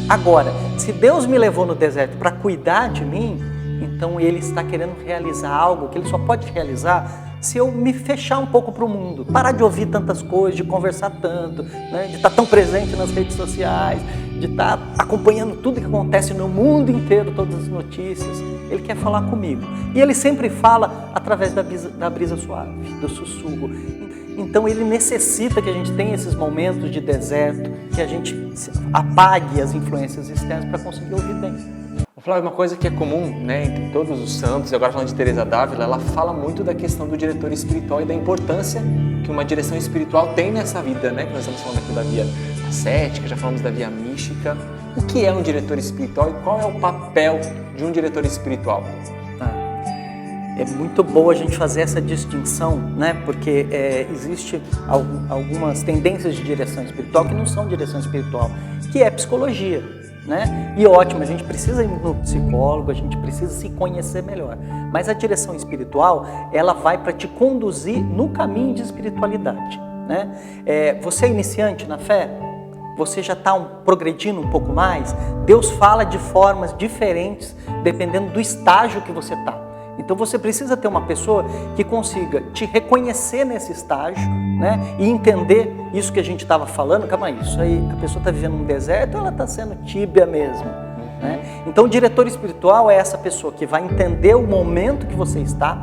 Agora, se Deus me levou no deserto para cuidar de mim, então Ele está querendo realizar algo que Ele só pode realizar se eu me fechar um pouco para o mundo, parar de ouvir tantas coisas, de conversar tanto, né? De estar tão presente nas redes sociais, de estar acompanhando tudo que acontece no mundo inteiro, todas as notícias. Ele quer falar comigo. E Ele sempre fala através da brisa suave, do sussurro. Então Ele necessita que a gente tenha esses momentos de deserto, que a gente apague as influências externas para conseguir ouvir bem. Flávio, uma coisa que é comum, né, entre todos os santos, e agora falando de Teresa d'Ávila, ela fala muito da questão do diretor espiritual e da importância que uma direção espiritual tem nessa vida, né? Que nós estamos falando aqui da via ascética, já falamos da via mística. O que é um diretor espiritual e qual é o papel de um diretor espiritual? É muito boa a gente fazer essa distinção, né? Porque existe algumas tendências de direção espiritual que não são direção espiritual, que é psicologia, né? E ótimo, a gente precisa ir no psicólogo, a gente precisa se conhecer melhor. Mas a direção espiritual, ela vai para te conduzir no caminho de espiritualidade, né? Você é iniciante na fé? Você já está progredindo um pouco mais? Deus fala de formas diferentes dependendo do estágio que você está. Então você precisa ter uma pessoa que consiga te reconhecer nesse estágio, né? E entender isso que a gente estava falando. Calma aí, isso aí, a pessoa está vivendo um deserto ou ela está sendo tíbia mesmo? Né? Então o diretor espiritual é essa pessoa que vai entender o momento que você está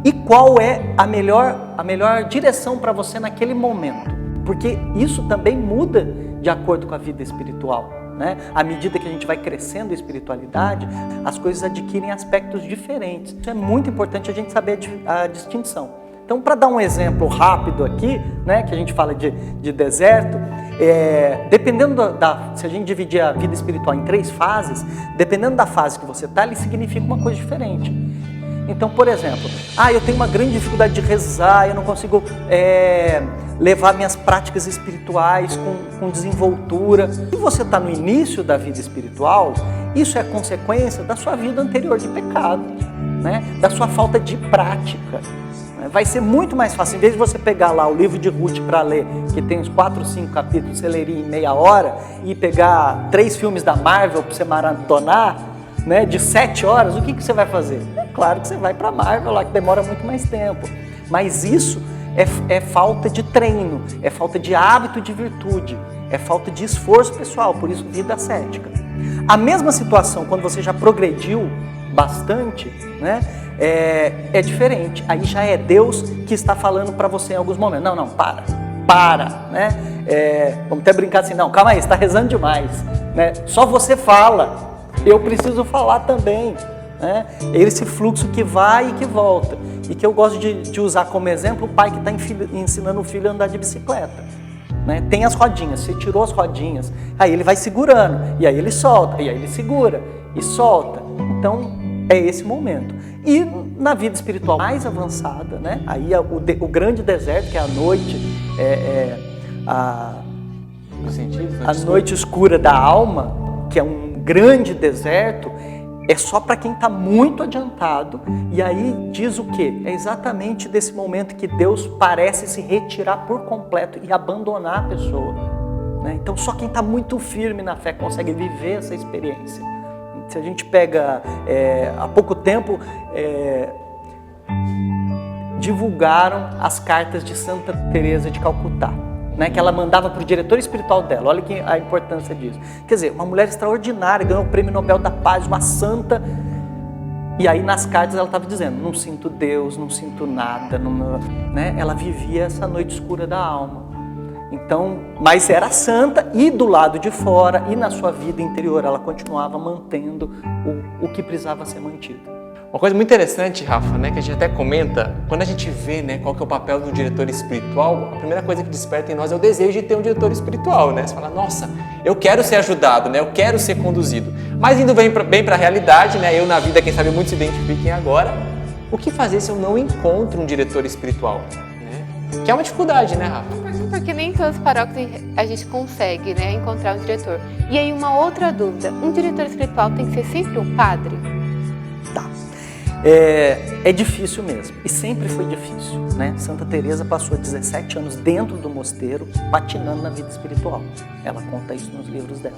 e qual é a melhor direção para você naquele momento. Porque isso também muda de acordo com a vida espiritual. Né? À medida que a gente vai crescendo em espiritualidade, as coisas adquirem aspectos diferentes. Isso é muito importante a gente saber a distinção. Então, para dar um exemplo rápido aqui, né, que a gente fala de deserto, dependendo se a gente dividir a vida espiritual em 3 fases, dependendo da fase que você está, ele significa uma coisa diferente. Então, por exemplo, eu tenho uma grande dificuldade de rezar, eu não consigo levar minhas práticas espirituais com desenvoltura. Se você está no início da vida espiritual, isso é consequência da sua vida anterior de pecado, né? Da sua falta de prática. Vai ser muito mais fácil, em vez de você pegar lá o livro de Ruth para ler, que tem uns 4 ou 5 capítulos, você leria em meia hora, e pegar 3 filmes da Marvel para você maratonar, né, de 7 horas, o que você vai fazer? É claro que você vai para a Marvel lá, que demora muito mais tempo. Mas isso é falta de treino, é falta de hábito de virtude, é falta de esforço pessoal, por isso vida ascética. A mesma situação, quando você já progrediu bastante, né, é diferente. Aí já é Deus que está falando para você em alguns momentos. Não, para, né? Vamos até brincar assim, não, calma aí, você está rezando demais, né? Só você fala. Eu preciso falar também, né? Esse fluxo que vai e que volta. E que eu gosto de usar como exemplo o pai que está ensinando o filho a andar de bicicleta, né? Tem as rodinhas, você tirou as rodinhas, aí ele vai segurando, e aí ele solta, e aí ele segura e solta. Então é esse momento. E na vida espiritual mais avançada, né? Aí o grande deserto, que é a noite, a noite escura da alma, que é um grande deserto, é só para quem está muito adiantado. E aí diz o quê? É exatamente desse momento que Deus parece se retirar por completo e abandonar a pessoa, né? Então só quem está muito firme na fé consegue viver essa experiência. Se a gente pega, há pouco tempo, divulgaram as cartas de Santa Teresa de Calcutá, né, que ela mandava para o diretor espiritual dela. Olha a importância disso. Quer dizer, uma mulher extraordinária, ganhou o Prêmio Nobel da Paz, uma santa. E aí nas cartas ela estava dizendo, não sinto Deus, não sinto nada, né? Ela vivia essa noite escura da alma. Então, mas era santa e do lado de fora e na sua vida interior ela continuava mantendo o que precisava ser mantido. Uma coisa muito interessante, Rafa, né, que a gente até comenta, quando a gente vê, né, qual que é o papel do diretor espiritual, a primeira coisa que desperta em nós é o desejo de ter um diretor espiritual, né? Você fala, nossa, eu quero ser ajudado, né? Eu quero ser conduzido. Mas indo bem para a realidade, né? Eu na vida, quem sabe muitos se identifiquem agora, o que fazer se eu não encontro um diretor espiritual? Né? Que é uma dificuldade, né, Rafa? Porque nem todas as paróquias a gente consegue, né, encontrar um diretor. E aí uma outra dúvida, um diretor espiritual tem que ser sempre um padre? Tá. É difícil mesmo, e sempre foi difícil, né? Santa Teresa passou 17 anos dentro do mosteiro, patinando na vida espiritual. Ela conta isso nos livros dela.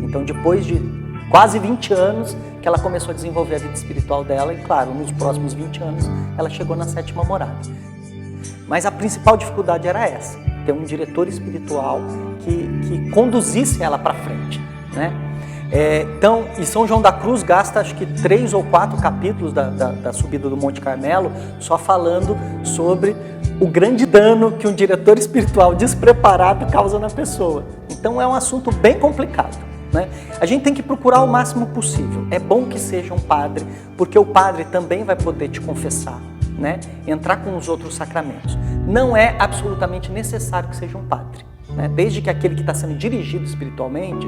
Então, depois de quase 20 anos que ela começou a desenvolver a vida espiritual dela, e claro, nos próximos 20 anos ela chegou na 7ª morada. Mas a principal dificuldade era essa, ter um diretor espiritual que conduzisse ela para frente, né? Então, e São João da Cruz gasta acho que 3 ou 4 capítulos da subida do Monte Carmelo só falando sobre o grande dano que um diretor espiritual despreparado causa na pessoa. Então é um assunto bem complicado, né? A gente tem que procurar o máximo possível. É bom que seja um padre, porque o padre também vai poder te confessar, né? Entrar com os outros sacramentos. Não é absolutamente necessário que seja um padre, né? Desde que aquele que está sendo dirigido espiritualmente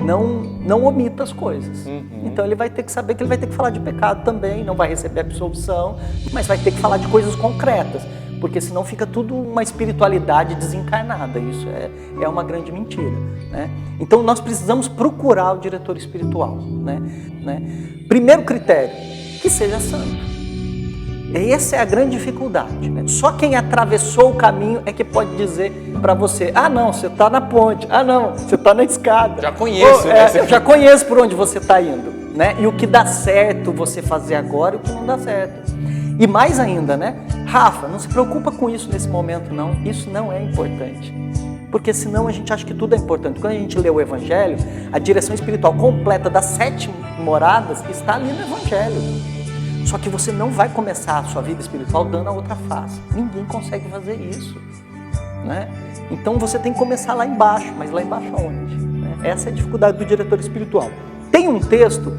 não omita as coisas. Então ele vai ter que saber que ele vai ter que falar de pecado também, não vai receber absolvição, mas vai ter que falar de coisas concretas, porque senão fica tudo uma espiritualidade desencarnada. Isso é uma grande mentira, né? Então nós precisamos procurar o diretor espiritual, né? Primeiro critério, que seja santo. Essa é a grande dificuldade, né? Só quem atravessou o caminho é que pode dizer para você: ah não, você está na ponte, ah não, você está na escada. Já conheço. Eu já conheço por onde você está indo, né? E o que dá certo você fazer agora e o que não dá certo. E mais ainda, né? Rafa, não se preocupa com isso nesse momento não, isso não é importante. Porque senão a gente acha que tudo é importante. Quando a gente lê o Evangelho, a direção espiritual completa das 7 moradas está ali no Evangelho. Só que você não vai começar a sua vida espiritual dando a outra face. Ninguém consegue fazer isso, né? Então você tem que começar lá embaixo, mas lá embaixo aonde? Né? Essa é a dificuldade do diretor espiritual. Tem um texto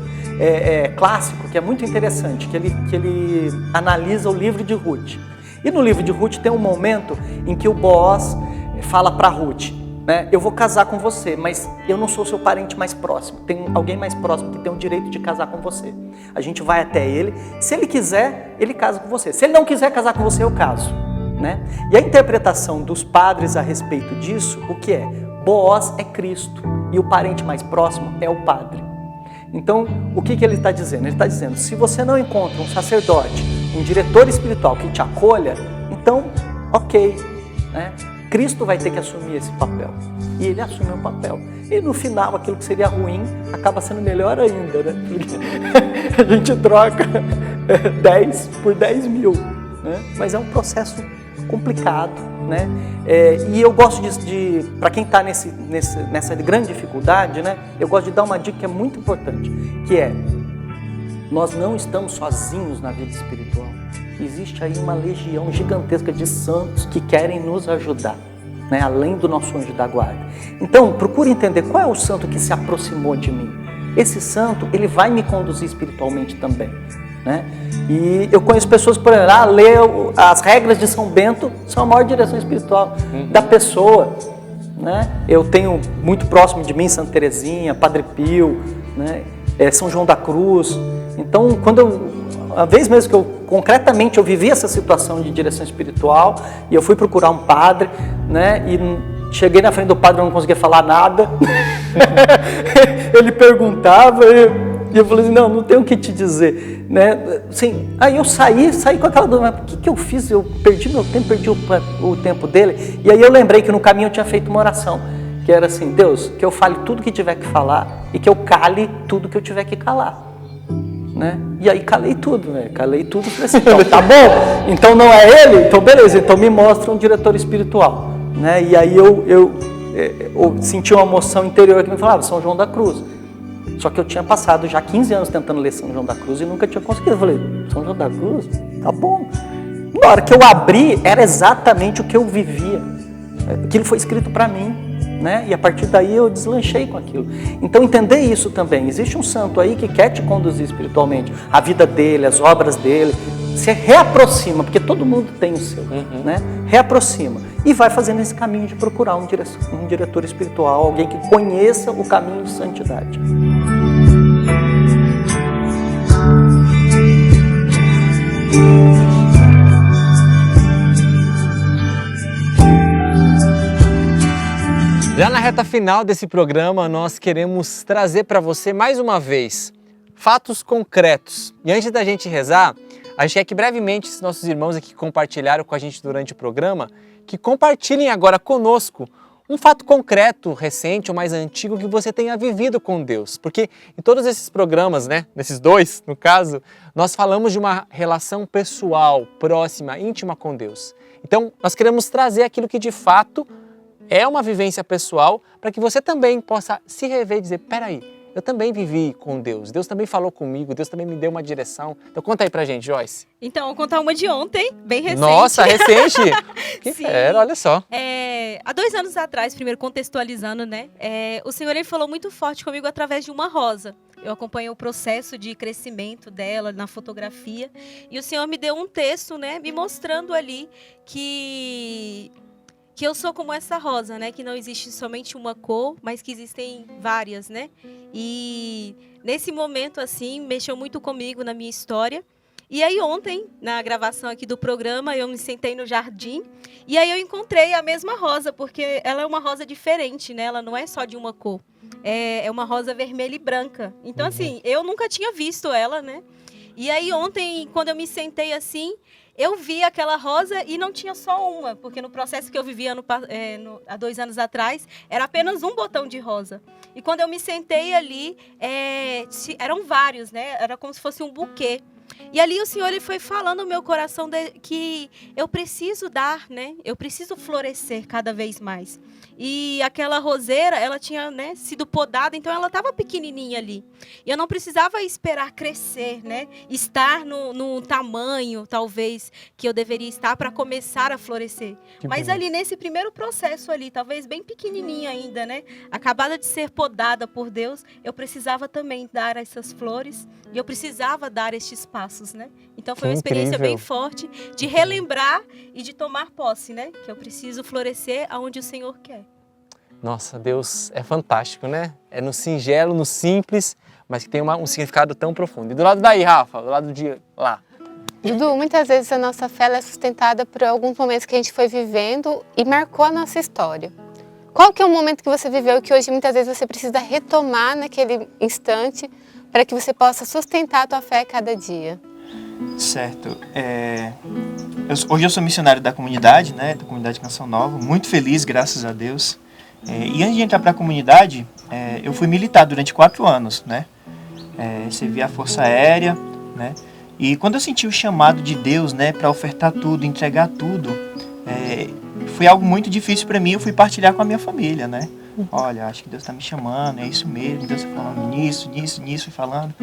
clássico que é muito interessante, que ele analisa o livro de Ruth. E no livro de Ruth tem um momento em que o Boaz fala para Ruth, né? Eu vou casar com você, mas eu não sou seu parente mais próximo. Tem alguém mais próximo que tem o direito de casar com você. A gente vai até ele. Se ele quiser, ele casa com você. Se ele não quiser casar com você, eu caso, né? E a interpretação dos padres a respeito disso, o que é? Boaz é Cristo e o parente mais próximo é o padre. Então, o que ele está dizendo? Ele está dizendo, se você não encontra um sacerdote, um diretor espiritual que te acolha, então, ok, né? Cristo vai ter que assumir esse papel. E ele assume o papel. E no final, aquilo que seria ruim acaba sendo melhor ainda, né? Porque a gente troca 10 por 10 mil, né? Mas é um processo complicado, né? E eu gosto de para quem está nessa grande dificuldade, né? Eu gosto de dar uma dica que é muito importante, que é: nós não estamos sozinhos na vida espiritual. Existe aí uma legião gigantesca de santos que querem nos ajudar, né? Além do nosso anjo da guarda. Então, procure entender qual é o santo que se aproximou de mim. Esse santo, ele vai me conduzir espiritualmente também, né? E eu conheço pessoas, por exemplo, ler as regras de São Bento, são a maior direção espiritual da pessoa, né? Eu tenho muito próximo de mim Santa Teresinha, Padre Pio, né? São João da Cruz. Então, a vez mesmo que concretamente eu vivi essa situação de direção espiritual e eu fui procurar um padre, né? E cheguei na frente do padre, eu não conseguia falar nada. Ele perguntava e eu falei assim, não tenho o que te dizer, né? Assim, aí eu saí com aquela dúvida, mas o que eu fiz? Eu perdi meu tempo, perdi o tempo dele. E aí eu lembrei que no caminho eu tinha feito uma oração, que era assim: Deus, que eu fale tudo que tiver que falar e que eu cale tudo que eu tiver que calar. Né? E aí calei tudo, né? Falei assim, então, tá bom, então não é ele? Então beleza, então me mostra um diretor espiritual, né? E aí eu senti uma emoção interior que me falava São João da Cruz. Só que eu tinha passado já 15 anos tentando ler São João da Cruz e nunca tinha conseguido. Eu falei, São João da Cruz? Tá bom. Na hora que eu abri, era exatamente o que eu vivia. Aquilo foi escrito para mim, né? E a partir daí eu deslanchei com aquilo. Então entender isso também. Existe um santo aí que quer te conduzir espiritualmente. A vida dele, as obras dele. Se reaproxima, porque todo mundo tem o seu, né? Reaproxima. E vai fazendo esse caminho de procurar um diretor espiritual, alguém que conheça o caminho de santidade. Já na reta final desse programa, nós queremos trazer para você mais uma vez fatos concretos. E antes da gente rezar, a gente quer que brevemente os nossos irmãos aqui que compartilharam com a gente durante o programa, que compartilhem agora conosco um fato concreto, recente ou mais antigo que você tenha vivido com Deus. Porque em todos esses programas, né, nesses dois, no caso, nós falamos de uma relação pessoal, próxima, íntima com Deus. Então, nós queremos trazer aquilo que de fato é uma vivência pessoal para que você também possa se rever e dizer, peraí, eu também vivi com Deus, Deus também falou comigo, Deus também me deu uma direção. Então conta aí pra gente, Joyce. Então, vou contar uma de ontem, bem recente. Nossa, recente? Que Sim. fera, olha só. Há 2 anos atrás, primeiro contextualizando, né? O Senhor ele falou muito forte comigo através de uma rosa. Eu acompanhei o processo de crescimento dela na fotografia. E o Senhor me deu um texto, né? Me mostrando ali que eu sou como essa rosa, né? Que não existe somente uma cor, mas que existem várias, né? E nesse momento, assim, mexeu muito comigo na minha história. E aí ontem, na gravação aqui do programa, eu me sentei no jardim e aí eu encontrei a mesma rosa, porque ela é uma rosa diferente, né? Ela não é só de uma cor. É uma rosa vermelha e branca. Então, assim, eu nunca tinha visto ela, né? E aí ontem, quando eu me sentei assim, eu vi aquela rosa e não tinha só uma, porque no processo que eu vivia há 2 anos atrás, era apenas um botão de rosa. E quando eu me sentei ali, eram vários, né? Era como se fosse um buquê. E ali o Senhor ele foi falando no meu coração que eu preciso dar, né? Eu preciso florescer cada vez mais. E aquela roseira, ela tinha, né, sido podada, então ela estava pequenininha ali. E eu não precisava esperar crescer, né? Estar no tamanho, talvez, que eu deveria estar para começar a florescer. Mas ali nesse primeiro processo ali, talvez bem pequenininha ainda, né? Acabada de ser podada por Deus, eu precisava também dar essas flores e eu precisava dar estes passos, né? Então foi uma experiência bem forte de relembrar e de tomar posse, né? Que eu preciso florescer aonde o Senhor quer. Nossa, Deus é fantástico, né? É no singelo, no simples, mas que tem um significado tão profundo. E do lado daí, Rafa, do lado de lá. Dudu, muitas vezes a nossa fé ela é sustentada por alguns momentos que a gente foi vivendo e marcou a nossa história. Qual que é o momento que você viveu que hoje muitas vezes você precisa retomar naquele instante para que você possa sustentar a tua fé cada dia? Certo. Hoje eu sou missionário da comunidade, né? Da comunidade Canção Nova. Muito feliz, graças a Deus. E antes de entrar para a comunidade, eu fui militar durante 4 anos, né? Servi a Força Aérea, né? E quando eu senti o chamado de Deus, né, para ofertar tudo, entregar tudo, foi algo muito difícil para mim. Eu fui partilhar com a minha família, né? Olha, acho que Deus está me chamando, é isso mesmo, Deus está falando nisso, falando.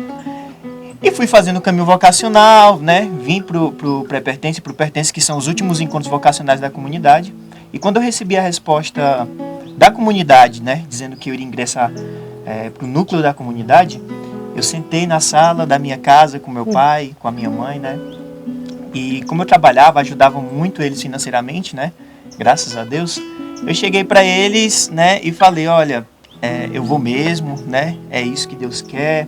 E fui fazendo o caminho vocacional, né? Vim pro pré-pertence, pro pertence, que são os últimos encontros vocacionais da comunidade. E quando eu recebi a resposta da comunidade, né, dizendo que eu iria ingressar pro núcleo da comunidade, eu sentei na sala da minha casa com meu pai, com a minha mãe, né? E como eu trabalhava, ajudava muito eles financeiramente, né? Graças a Deus. Eu cheguei para eles, né, e falei, olha, eu vou mesmo, né? É isso que Deus quer.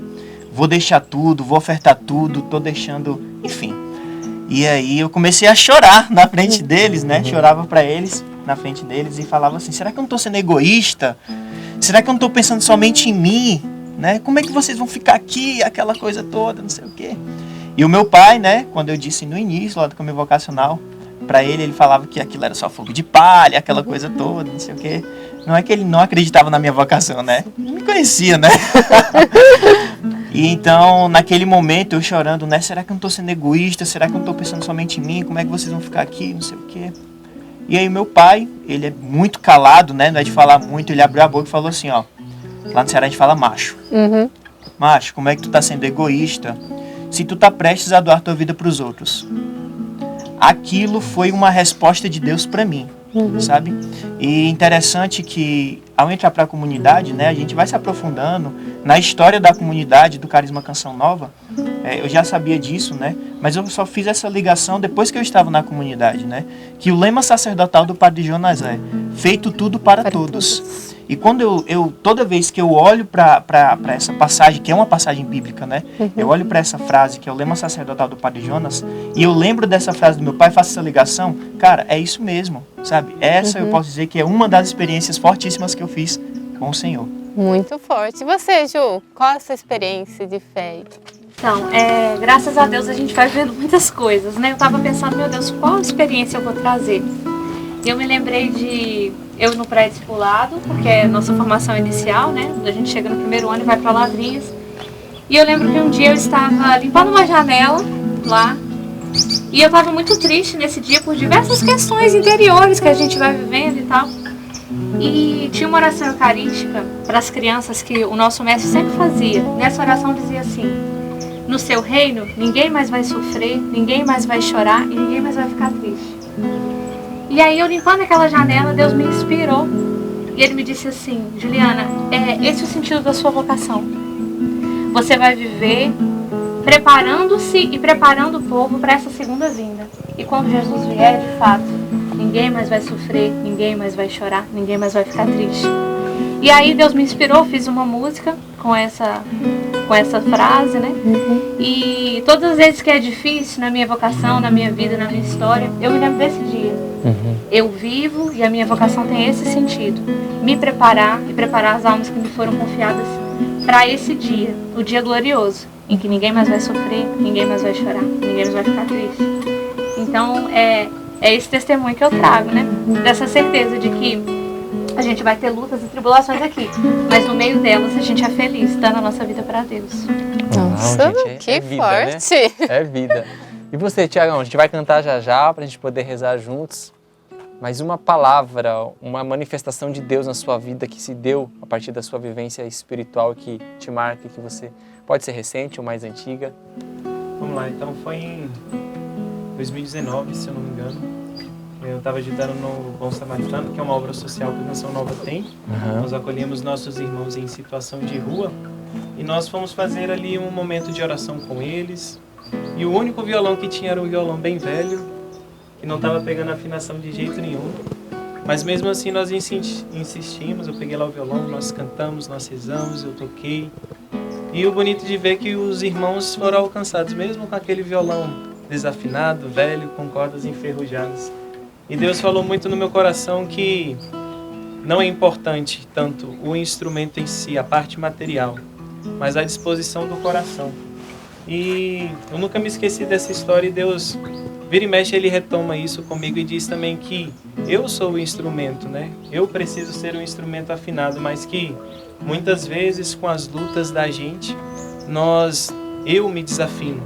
Vou deixar tudo, vou ofertar tudo, tô deixando, enfim. E aí eu comecei a chorar na frente deles, né? Chorava para eles na frente deles e falava assim, será que eu não tô sendo egoísta? Será que eu não tô pensando somente em mim? Né? Como é que vocês vão ficar aqui, aquela coisa toda, não sei o quê. E o meu pai, né, quando eu disse no início, lá do caminho vocacional, para ele falava que aquilo era só fogo de palha, aquela coisa toda, não sei o quê. Não é que ele não acreditava na minha vocação, né? Não me conhecia, né? E então, naquele momento, eu chorando, né? Será que eu não tô sendo egoísta? Será que eu não tô pensando somente em mim? Como é que vocês vão ficar aqui? Não sei o quê. E aí meu pai, ele é muito calado, né? Não é de falar muito, ele abriu a boca e falou assim, ó. Lá no Ceará a gente fala macho. Macho, como é que tu tá sendo egoísta se tu tá prestes a doar tua vida pros outros? Aquilo foi uma resposta de Deus para mim, sabe? E interessante que ao entrar para a comunidade, né, a gente vai se aprofundando na história da comunidade do Carisma Canção Nova. Eu já sabia disso, né? Mas eu só fiz essa ligação depois que eu estava na comunidade, né? Que o lema sacerdotal do Padre Jonas é feito tudo para todos. E quando toda vez que eu olho para essa passagem, que é uma passagem bíblica, né? Eu olho para essa frase, que é o lema sacerdotal do Padre Jonas, e eu lembro dessa frase do meu pai, faço essa ligação, cara, é isso mesmo, sabe? Essa eu posso dizer que é uma das experiências fortíssimas que eu fiz com o Senhor. Muito forte. E você, Ju, qual a sua experiência de fé? Então, graças a Deus a gente vai vendo muitas coisas, né? Eu tava pensando, meu Deus, qual experiência eu vou trazer? E eu me lembrei de eu no pré-discipulado, porque é nossa formação inicial, né? A gente chega no primeiro ano e vai para Lavrinhas. E eu lembro que um dia eu estava limpando uma janela lá, e eu estava muito triste nesse dia por diversas questões interiores que a gente vai vivendo e tal. E tinha uma oração eucarística para as crianças que o nosso mestre sempre fazia. Nessa oração dizia assim: no seu reino, ninguém mais vai sofrer, ninguém mais vai chorar e ninguém mais vai ficar triste. E aí eu limpando aquela janela, Deus me inspirou. E Ele me disse assim: Juliana, esse é o sentido da sua vocação. Você vai viver preparando-se e preparando o povo para essa segunda vinda. E quando Jesus vier, de fato, ninguém mais vai sofrer, ninguém mais vai chorar, ninguém mais vai ficar triste. E aí Deus me inspirou, fiz uma música com essa frase, né? E todas as vezes que é difícil na minha vocação, na minha vida, na minha história, eu me lembro desse dia. Eu vivo e a minha vocação tem esse sentido: me preparar e preparar as almas que me foram confiadas para esse dia, o dia glorioso, em que ninguém mais vai sofrer, ninguém mais vai chorar, ninguém mais vai ficar triste. Então é esse testemunho que eu trago, né? Dessa certeza de que a gente vai ter lutas e tribulações aqui, mas no meio delas a gente é feliz, dando a nossa vida para Deus. Nossa, gente, que vida, forte! Né? É vida. E você, Tiagão, a gente vai cantar já para a gente poder rezar juntos. Mas uma palavra, uma manifestação de Deus na sua vida que se deu a partir da sua vivência espiritual, que te marca, que você pode ser recente ou mais antiga. Vamos lá, então foi em 2019, se eu não me engano. Eu estava ajudando no Bom Samaritano, que é uma obra social que a Canção Nova tem. Nós acolhemos nossos irmãos em situação de rua e nós fomos fazer ali um momento de oração com eles. E o único violão que tinha era um violão bem velho, que não estava pegando afinação de jeito nenhum. Mas mesmo assim nós insistimos, eu peguei lá o violão, nós cantamos, nós rezamos, eu toquei. E o bonito de ver que os irmãos foram alcançados, mesmo com aquele violão desafinado, velho, com cordas enferrujadas. E Deus falou muito no meu coração que não é importante tanto o instrumento em si, a parte material, mas a disposição do coração. E eu nunca me esqueci dessa história e Deus, vira e mexe, Ele retoma isso comigo e diz também que eu sou o instrumento, né? Eu preciso ser um instrumento afinado, mas que muitas vezes com as lutas da gente, eu me desafino.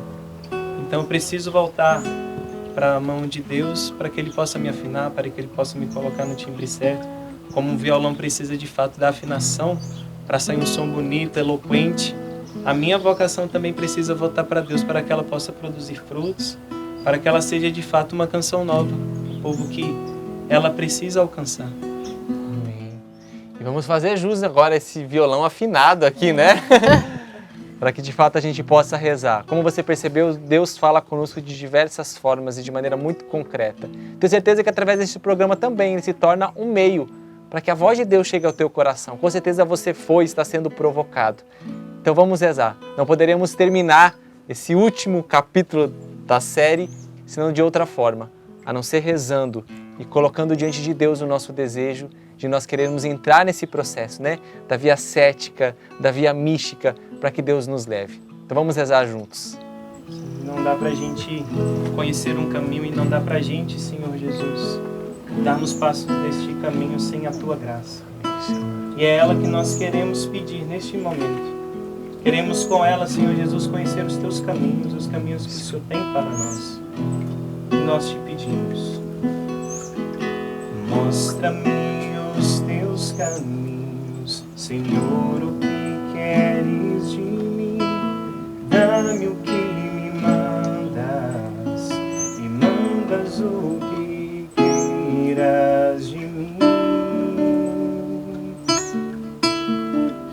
Então eu preciso voltar para a mão de Deus, para que Ele possa me afinar, para que Ele possa me colocar no timbre certo. Como um violão precisa de fato da afinação para sair um som bonito, eloquente, a minha vocação também precisa voltar para Deus, para que ela possa produzir frutos, para que ela seja de fato uma canção nova, o povo que ela precisa alcançar. Amém. E vamos fazer jus agora esse violão afinado aqui, né? Para que de fato a gente possa rezar. Como você percebeu, Deus fala conosco de diversas formas e de maneira muito concreta. Tenho certeza que através desse programa também ele se torna um meio para que a voz de Deus chegue ao teu coração. Com certeza você está sendo provocado. Então vamos rezar. Não poderemos terminar esse último capítulo da série senão de outra forma, a não ser rezando e colocando diante de Deus o nosso desejo de nós querermos entrar nesse processo, né? Da via cética, da via mística, para que Deus nos leve. Então vamos rezar juntos. Não dá pra gente conhecer um caminho e não dá pra gente, Senhor Jesus, darmos passos deste caminho sem a Tua graça. E é ela que nós queremos pedir neste momento. Queremos com ela, Senhor Jesus, conhecer os Teus caminhos, os caminhos que o Senhor tem para nós. E nós te pedimos: mostra-me os Teus caminhos, Senhor, o que queres de mim. Dá-me o que me mandas o que queiras de mim.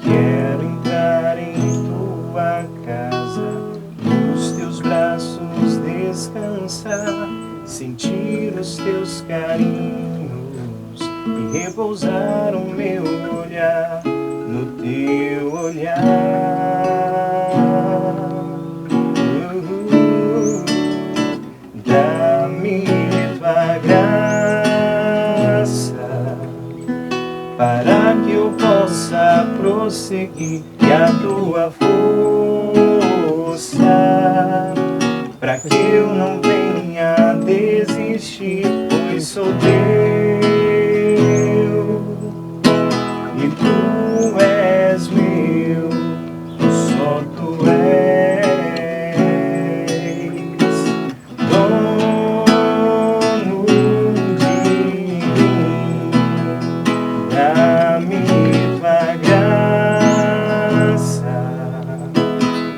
Quero entrar em Tua casa, nos Teus braços descansar, sentir os Teus carinhos e repousar o meu olhar olhar. Dá-me tua graça para que eu possa prosseguir, e a tua força para que eu não venha desistir, pois sou teu e tu és meu, só tu és dono de mim. Dá-me tua graça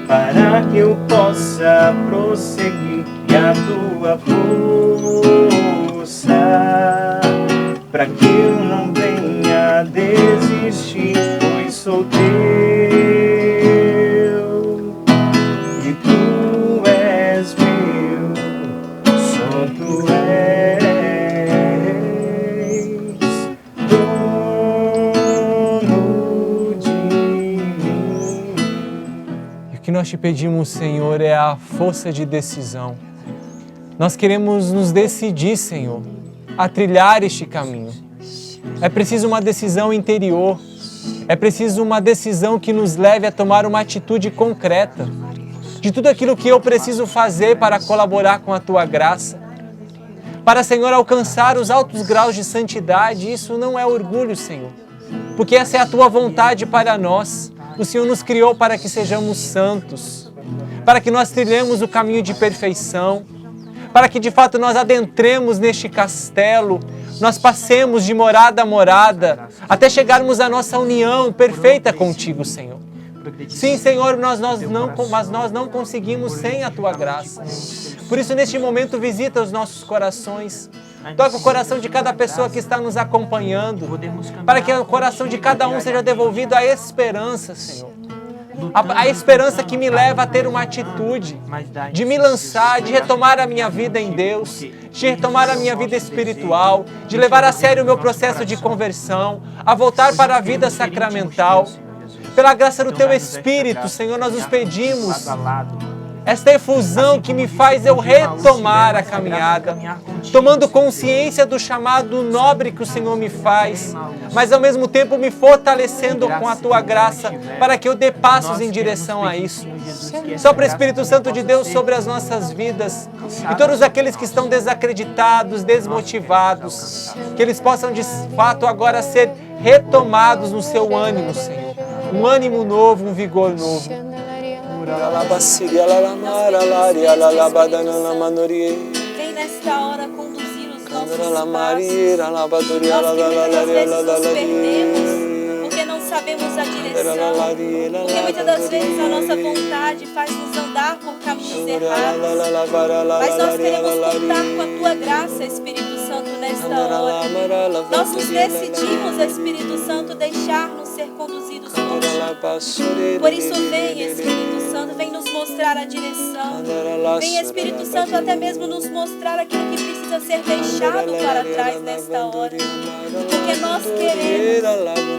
para que eu possa prosseguir, e a tua força para que eu não venha desistir, pois sou teu e tu és meu, só tu és dono de mim. E o que nós te pedimos, Senhor, é a força de decisão. Nós queremos nos decidir, Senhor, a trilhar este caminho. É preciso uma decisão interior. É preciso uma decisão que nos leve a tomar uma atitude concreta de tudo aquilo que eu preciso fazer para colaborar com a Tua graça. Para, Senhor, alcançar os altos graus de santidade. Isso não é orgulho, Senhor, porque essa é a Tua vontade para nós. O Senhor nos criou para que sejamos santos, para que nós trilhemos o caminho de perfeição, para que de fato nós adentremos neste castelo, nós passemos de morada a morada, até chegarmos à nossa união perfeita contigo, Senhor. Sim, Senhor, mas nós não conseguimos sem a Tua graça. Por isso, neste momento, visita os nossos corações. Toca o coração de cada pessoa que está nos acompanhando, para que o coração de cada um seja devolvido à esperança, Senhor. A esperança que me leva a ter uma atitude de me lançar, de retomar a minha vida em Deus, de retomar a minha vida espiritual, de levar a sério o meu processo de conversão, a voltar para a vida sacramental. Pela graça do Teu Espírito, Senhor, nós nos pedimos esta efusão que me faz eu retomar a caminhada, tomando consciência do chamado nobre que o Senhor me faz, mas ao mesmo tempo me fortalecendo com a Tua graça, para que eu dê passos em direção a isso. Sopra, Espírito Santo de Deus, sobre as nossas vidas, e todos aqueles que estão desacreditados, desmotivados, que eles possam de fato agora ser retomados no seu ânimo, Senhor. Um ânimo novo, um vigor novo. Vem nesta hora conduzir os nossos passos. Nós que muitas vezes nos perdemos, porque não sabemos a direção, porque muitas das vezes a nossa vontade faz nos andar por caminhos errados. Mas nós queremos contar com a Tua graça, Espírito Santo, nesta hora. Nós nos decidimos, Espírito Santo, deixar-nos ser conduzidos por Ti. Por isso, vem, Espírito Santo, vem nos mostrar a direção. Vem, Espírito Santo, até mesmo nos mostrar aquilo que precisa ser deixado para trás nesta hora. Porque nós queremos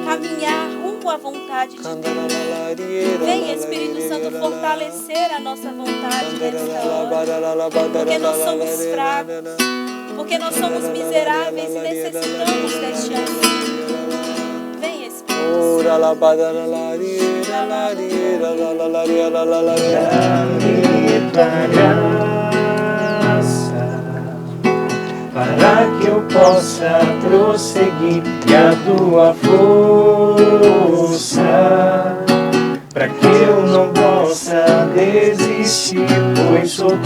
caminhar rumo à vontade de Deus. Vem, Espírito Santo, fortalecer a nossa vontade nesta hora. Porque nós somos fracos, porque nós somos miseráveis e necessitamos deste amor. Vem, Espírito Dá-me tua graça para que eu possa prosseguir, e a tua força para que eu não possa desistir, pois sou teu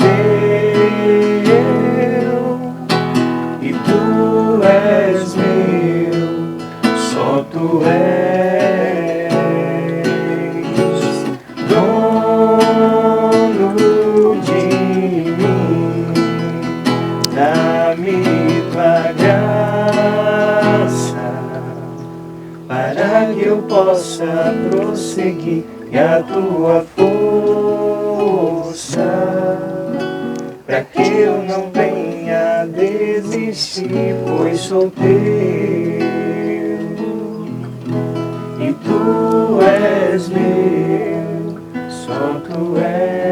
e tu és meu, só tu és dono de mim. Dá-me tua graça para que eu possa prosseguir, e a tua força para que eu não venha desistir, pois sou teu e tu és és meu, só tu és